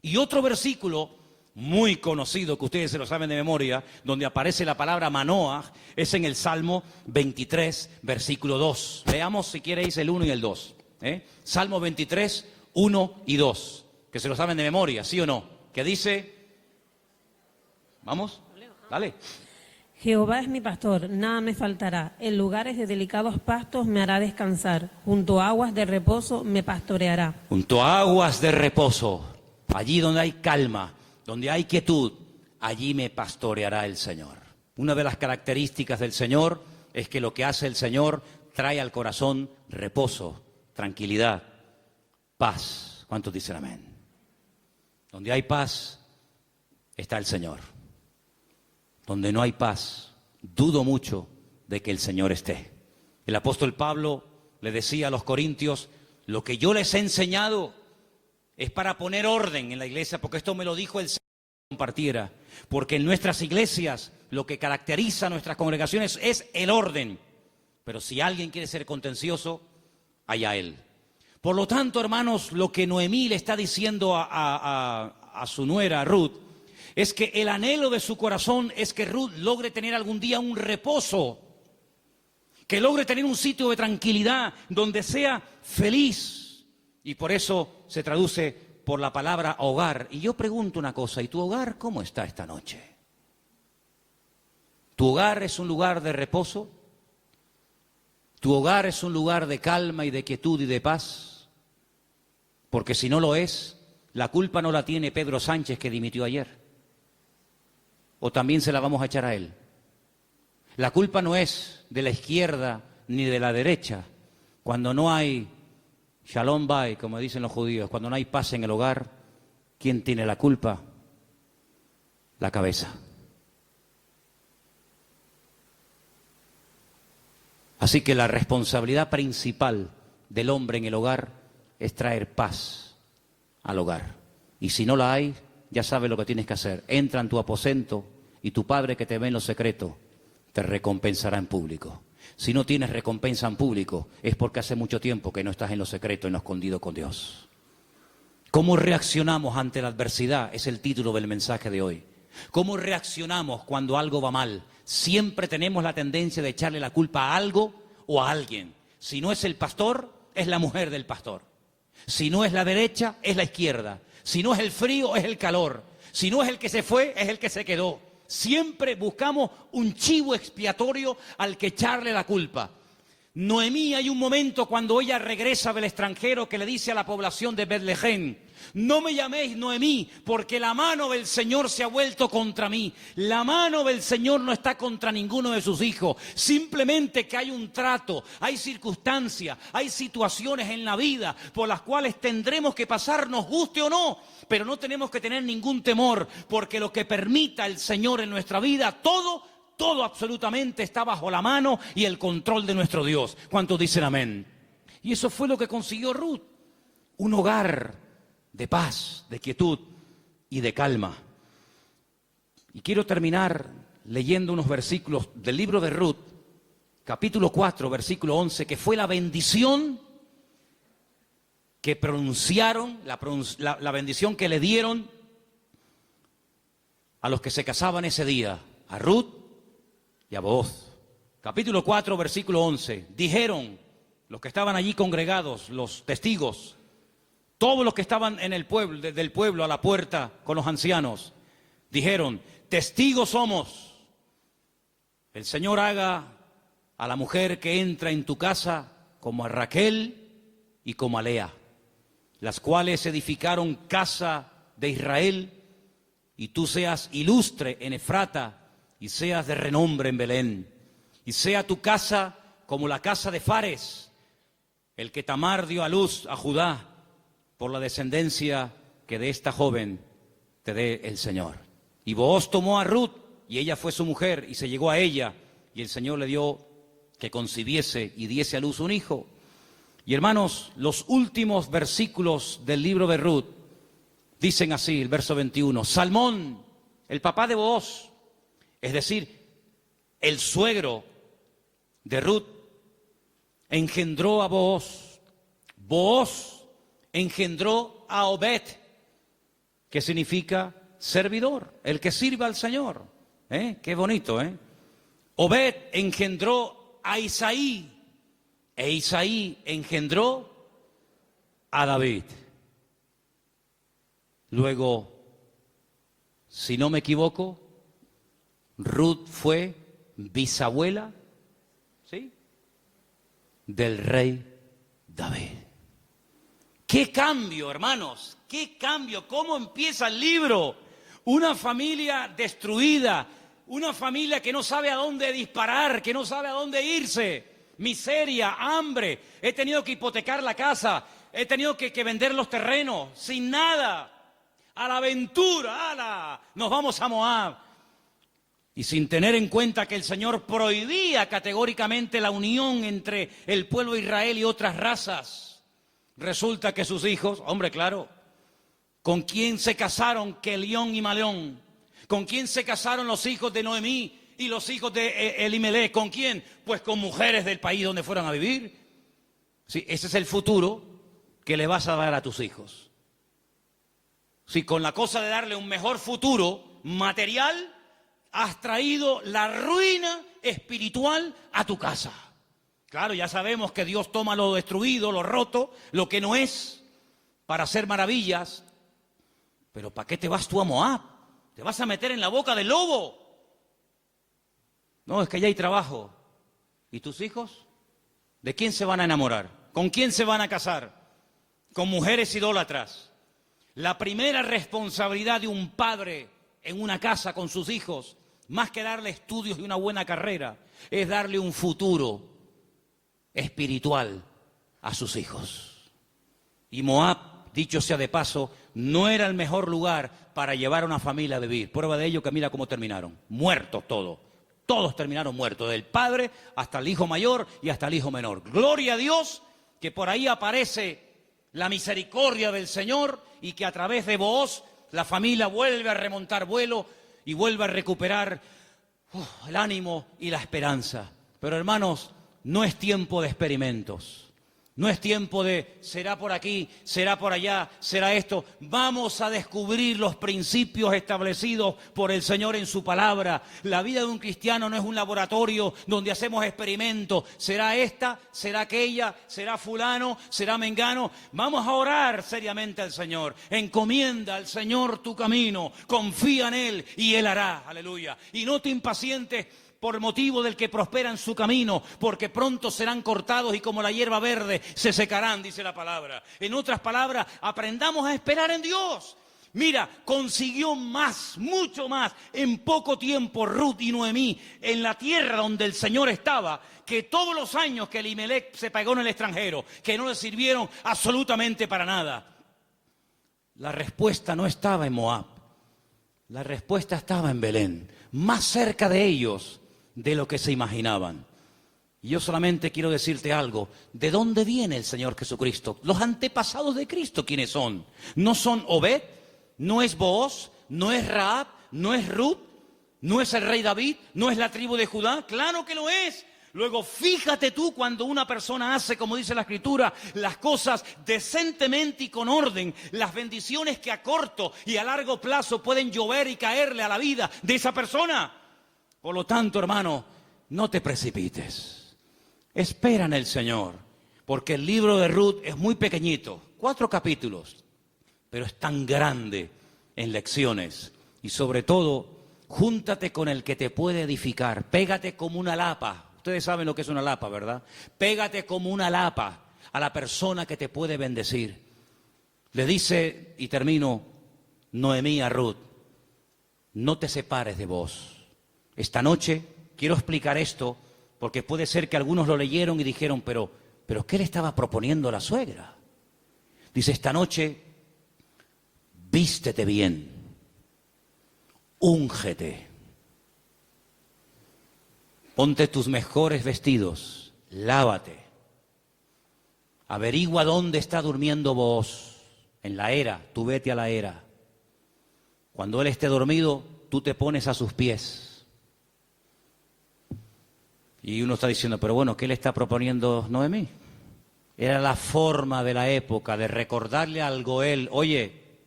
Y otro versículo muy conocido, que ustedes se lo saben de memoria, donde aparece la palabra Manoaj, es en el Salmo 23, versículo 2. Veamos si queréis el 1 y el 2. Salmo 23, 1 y 2. Que se lo saben de memoria, ¿sí o no? Que dice... ¿Vamos? Dale. Jehová es mi pastor, nada me faltará. En lugares de delicados pastos me hará descansar. Junto a aguas de reposo me pastoreará. Junto a aguas de reposo. Allí donde hay calma, donde hay quietud, allí me pastoreará el Señor. Una de las características del Señor es que lo que hace el Señor trae al corazón reposo, tranquilidad, paz. ¿Cuántos dicen amén? Donde hay paz está el Señor. Donde no hay paz, dudo mucho de que el Señor esté. El apóstol Pablo le decía a los corintios, lo que yo les he enseñado es para poner orden en la iglesia, porque esto me lo dijo el Señor que compartiera. Porque en nuestras iglesias lo que caracteriza a nuestras congregaciones es el orden. Pero si alguien quiere ser contencioso, allá él. Por lo tanto, hermanos, lo que Noemí le está diciendo a su nuera, Ruth, es que el anhelo de su corazón es que Ruth logre tener algún día un reposo, que logre tener un sitio de tranquilidad donde sea feliz. Y por eso se traduce por la palabra hogar. Y yo pregunto una cosa, ¿y tu hogar cómo está esta noche? ¿Tu hogar es un lugar de reposo? ¿Tu hogar es un lugar de calma y de quietud y de paz? Porque si no lo es, la culpa no la tiene Pedro Sánchez, que dimitió ayer. ¿O también se la vamos a echar a él? La culpa no es de la izquierda ni de la derecha. Cuando no hay shalom bay, como dicen los judíos, cuando no hay paz en el hogar, ¿quién tiene la culpa? La cabeza. Así que la responsabilidad principal del hombre en el hogar es traer paz al hogar. Y si no la hay, ya sabes lo que tienes que hacer. Entra en tu aposento y tu Padre que te ve en lo secreto te recompensará en público. Si no tienes recompensa en público, es porque hace mucho tiempo que no estás en lo secreto, en lo escondido con Dios. ¿Cómo reaccionamos ante la adversidad? Es el título del mensaje de hoy. ¿Cómo reaccionamos cuando algo va mal? Siempre tenemos la tendencia de echarle la culpa a algo o a alguien. Si no es el pastor, es la mujer del pastor. Si no es la derecha, es la izquierda. Si no es el frío, es el calor. Si no es el que se fue, es el que se quedó. Siempre buscamos un chivo expiatorio al que echarle la culpa. Noemí, hay un momento cuando ella regresa del extranjero que le dice a la población de Betlehem: no me llaméis Noemí, porque la mano del Señor se ha vuelto contra mí. La mano del Señor no está contra ninguno de sus hijos. Simplemente que hay un trato, hay circunstancias, hay situaciones en la vida por las cuales tendremos que pasar, nos guste o no. Pero no tenemos que tener ningún temor, porque lo que permita el Señor en nuestra vida, todo absolutamente está bajo la mano y el control de nuestro Dios. ¿Cuántos dicen amén? Y eso fue lo que consiguió Ruth. Un hogar de paz, de quietud y de calma. Y quiero terminar leyendo unos versículos del libro de Ruth, capítulo 4, versículo 11, que fue la bendición que pronunciaron, la bendición que le dieron a los que se casaban ese día, a Ruth y a Booz. Capítulo 4, versículo 11. Dijeron los que estaban allí congregados, los testigos, todos los que estaban en el pueblo, desde el pueblo a la puerta con los ancianos, dijeron: testigos somos. El Señor haga a la mujer que entra en tu casa como a Raquel y como a Lea, las cuales edificaron casa de Israel, y tú seas ilustre en Efrata y seas de renombre en Belén, y sea tu casa como la casa de Fares, el que Tamar dio a luz a Judá, por la descendencia que de esta joven te dé el Señor. Y Booz tomó a Ruth, y ella fue su mujer, y se llegó a ella, y el Señor le dio que concibiese y diese a luz un hijo. Y hermanos, los últimos versículos del libro de Ruth dicen así, el verso 21, Salmón, el papá de Booz, es decir, el suegro de Ruth, engendró a Booz. Booz engendró a Obed, que significa servidor, el que sirve al Señor. Qué bonito, ¿eh? Obed engendró a Isaí, e Isaí engendró a David. Luego, si no me equivoco, Ruth fue bisabuela, ¿sí?, del rey David. ¡Qué cambio, hermanos! ¡Qué cambio! ¿Cómo empieza el libro? Una familia destruida, una familia que no sabe a dónde disparar, que no sabe a dónde irse. Miseria, hambre, he tenido que hipotecar la casa, he tenido que vender los terrenos, sin nada. a la aventura, ¡ala! Nos vamos a Moab. Y sin tener en cuenta que el Señor prohibía categóricamente la unión entre el pueblo de Israel y otras razas, resulta que sus hijos, hombre, claro, ¿con quién se casaron Kelión y Maleón? ¿Con quién se casaron los hijos de Noemí y los hijos de Elimelech? ¿Con quién? Pues con mujeres del país donde fueron a vivir. Sí, ese es el futuro que le vas a dar a tus hijos. Si con la cosa de darle un mejor futuro material, has traído la ruina espiritual a tu casa. Claro, ya sabemos que Dios toma lo destruido, lo roto, lo que no es, para hacer maravillas. Pero ¿para qué te vas tú a Moab? ¿Te vas a meter en la boca del lobo? No, es que allá hay trabajo. ¿Y tus hijos? ¿De quién se van a enamorar? ¿Con quién se van a casar? Con mujeres idólatras. La primera responsabilidad de un padre en una casa con sus hijos, más que darle estudios y una buena carrera, es darle un futuro espiritual a sus hijos. Y Moab, dicho sea de paso, no era el mejor lugar para llevar a una familia a vivir. Prueba de ello que mira cómo terminaron. Muertos todos. Todos terminaron muertos, del padre hasta el hijo mayor y hasta el hijo menor. Gloria a Dios que por ahí aparece la misericordia del Señor y que a través de Booz la familia vuelve a remontar vuelo y vuelve a recuperar el ánimo y la esperanza. Pero hermanos, no es tiempo de experimentos. No es tiempo de será por aquí, será por allá, será esto. Vamos a descubrir los principios establecidos por el Señor en su palabra. La vida de un cristiano no es un laboratorio donde hacemos experimentos. Será esta, será aquella, será fulano, será mengano. Vamos a orar seriamente al Señor. Encomienda al Señor tu camino. Confía en Él y Él hará. Aleluya. Y no te impacientes por motivo del que prospera en su camino, porque pronto serán cortados y como la hierba verde se secarán, dice la palabra. En otras palabras, aprendamos a esperar en Dios. Mira, consiguió más, mucho más, en poco tiempo Ruth y Noemí, en la tierra donde el Señor estaba, que todos los años que Elimelech se pagó en el extranjero, que no le sirvieron absolutamente para nada. La respuesta no estaba en Moab, la respuesta estaba en Belén, más cerca de ellos de lo que se imaginaban. Y yo solamente quiero decirte algo. ¿De dónde viene el Señor Jesucristo? Los antepasados de Cristo, ¿quiénes son? ¿No son Obed? ¿No es Booz? ¿No es Rahab? ¿No es Ruth? ¿No es el rey David? ¿No es la tribu de Judá? ¡Claro que lo es! Luego, fíjate tú cuando una persona hace, como dice la Escritura, las cosas decentemente y con orden, las bendiciones que a corto y a largo plazo pueden llover y caerle a la vida de esa persona. Por lo tanto, hermano, no te precipites. Espera en el Señor, porque el libro de Ruth es muy pequeñito, 4 capítulos, pero es tan grande en lecciones. Y sobre todo, júntate con el que te puede edificar, pégate como una lapa. Ustedes saben lo que es una lapa, ¿verdad? Pégate como una lapa a la persona que te puede bendecir. Le dice, y termino, Noemí a Ruth, no te separes de vos. Esta noche quiero explicar esto, porque puede ser que algunos lo leyeron y dijeron, pero ¿qué le estaba proponiendo la suegra? Dice, esta noche, vístete bien, úngete, ponte tus mejores vestidos, lávate, averigua dónde está durmiendo Booz, en la era, tú vete a la era. Cuando él esté dormido, tú te pones a sus pies. Y uno está diciendo, pero bueno, ¿qué le está proponiendo Noemí? Era la forma de la época de recordarle al Goel, oye,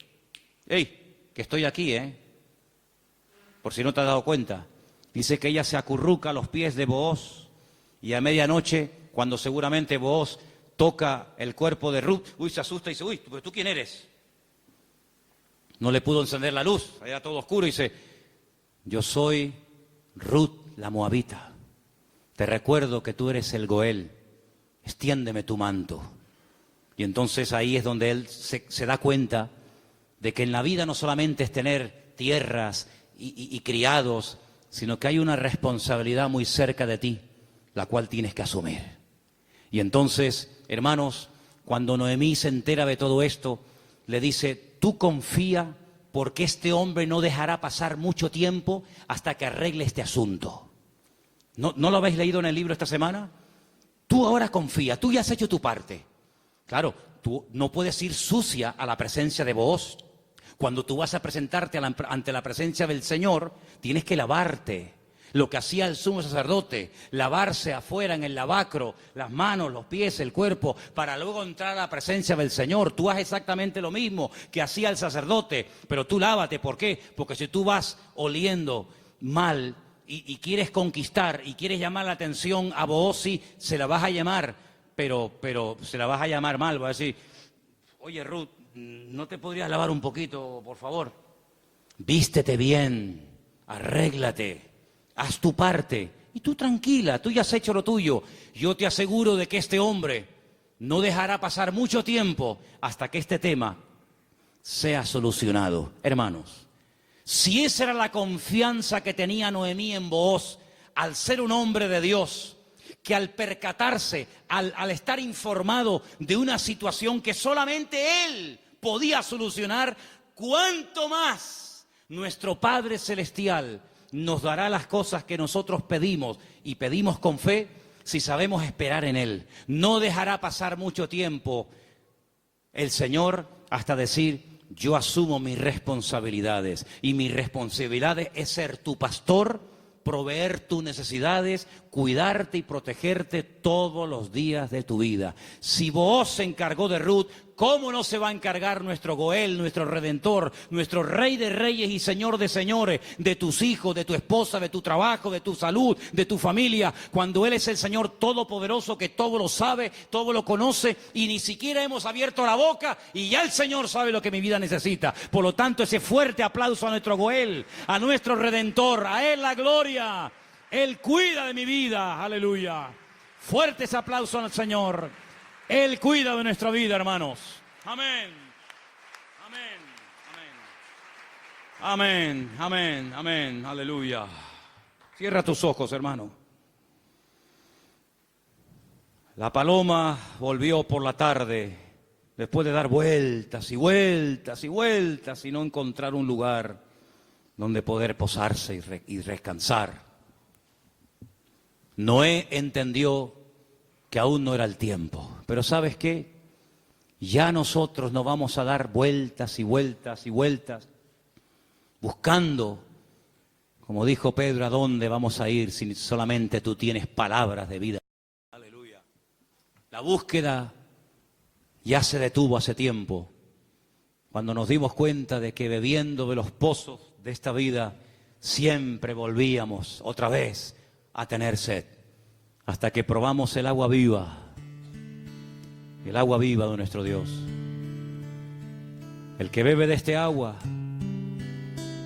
hey, que estoy aquí, por si no te has dado cuenta. Dice que ella se acurruca a los pies de Booz y a medianoche, cuando seguramente Booz toca el cuerpo de Ruth, se asusta y dice, ¿pero tú quién eres? No le pudo encender la luz, era todo oscuro y dice, yo soy Ruth la Moabita. Te recuerdo que tú eres el Goel, extiéndeme tu manto. Y entonces ahí es donde él se da cuenta de que en la vida no solamente es tener tierras y criados, sino que hay una responsabilidad muy cerca de ti, la cual tienes que asumir. Y entonces, hermanos, cuando Noemí se entera de todo esto, le dice, tú confía porque este hombre no dejará pasar mucho tiempo hasta que arregle este asunto. ¿No lo habéis leído en el libro esta semana? Tú ahora confía, tú ya has hecho tu parte. Claro, tú no puedes ir sucia a la presencia de Booz. Cuando tú vas a presentarte ante la presencia del Señor, tienes que lavarte. Lo que hacía el sumo sacerdote, lavarse afuera en el lavacro, las manos, los pies, el cuerpo, para luego entrar a la presencia del Señor. Tú haces exactamente lo mismo que hacía el sacerdote, pero tú lávate. ¿Por qué? Porque si tú vas oliendo mal y quieres conquistar y quieres llamar la atención a Booz, sí, se la vas a llamar, pero se la vas a llamar mal. Vas a decir, oye Ruth, ¿no te podrías lavar un poquito, por favor? Vístete bien, arréglate. Haz tu parte y tú tranquila, tú ya has hecho lo tuyo. Yo te aseguro de que este hombre no dejará pasar mucho tiempo hasta que este tema sea solucionado. Hermanos, si esa era la confianza que tenía Noemí en Booz, al ser un hombre de Dios, que al percatarse, al estar informado de una situación que solamente él podía solucionar, ¿cuánto más nuestro Padre Celestial nos dará las cosas que nosotros pedimos y pedimos con fe si sabemos esperar en Él? No dejará pasar mucho tiempo el Señor hasta decir, yo asumo mis responsabilidades y mi responsabilidad es ser tu pastor, proveer tus necesidades, cuidarte y protegerte todos los días de tu vida. Si Booz se encargó de Ruth, ¿cómo no se va a encargar nuestro Goel, nuestro Redentor, nuestro Rey de Reyes y Señor de Señores, de tus hijos, de tu esposa, de tu trabajo, de tu salud, de tu familia, cuando Él es el Señor Todopoderoso que todo lo sabe, todo lo conoce y ni siquiera hemos abierto la boca y ya el Señor sabe lo que mi vida necesita? Por lo tanto, ese fuerte aplauso a nuestro Goel, a nuestro Redentor, a Él la gloria. Él cuida de mi vida, aleluya. Fuerte ese aplauso al Señor. Él cuida de nuestra vida, hermanos. Amén. Amén. Amén. Amén. Amén. Amén. Aleluya. Cierra tus ojos, hermano. La paloma volvió por la tarde, después de dar vueltas y vueltas y vueltas y no encontrar un lugar donde poder posarse y descansar. Noé entendió que aún no era el tiempo. Pero ¿sabes qué? Ya nosotros no vamos a dar vueltas y vueltas y vueltas buscando, como dijo Pedro, ¿a dónde vamos a ir si solamente tú tienes palabras de vida? Aleluya. La búsqueda ya se detuvo hace tiempo, cuando nos dimos cuenta de que bebiendo de los pozos de esta vida siempre volvíamos otra vez a tener sed, hasta que probamos el agua viva de nuestro Dios. El que bebe de este agua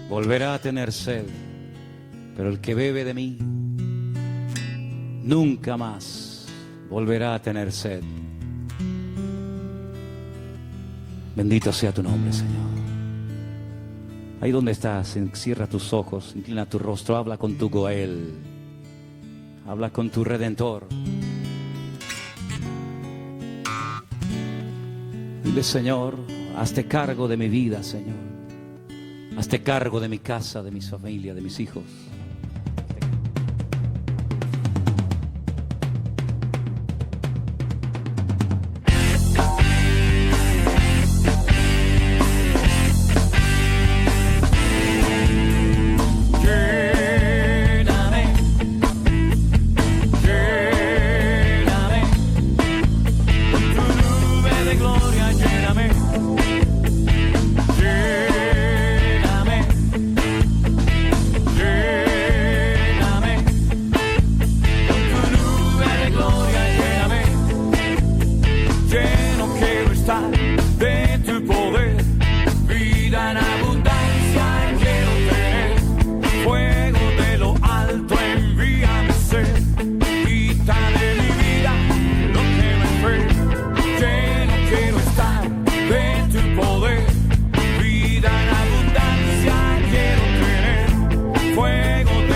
volverá a tener sed, pero el que bebe de mí nunca más volverá a tener sed. Bendito sea tu nombre, Señor. Ahí donde estás, cierra tus ojos, inclina tu rostro, habla con tu Goel. Habla con tu Redentor. Dile, Señor, hazte cargo de mi vida, Señor. Hazte cargo de mi casa, de mi familia, de mis hijos. Vida en abundancia quiero tener, fuego de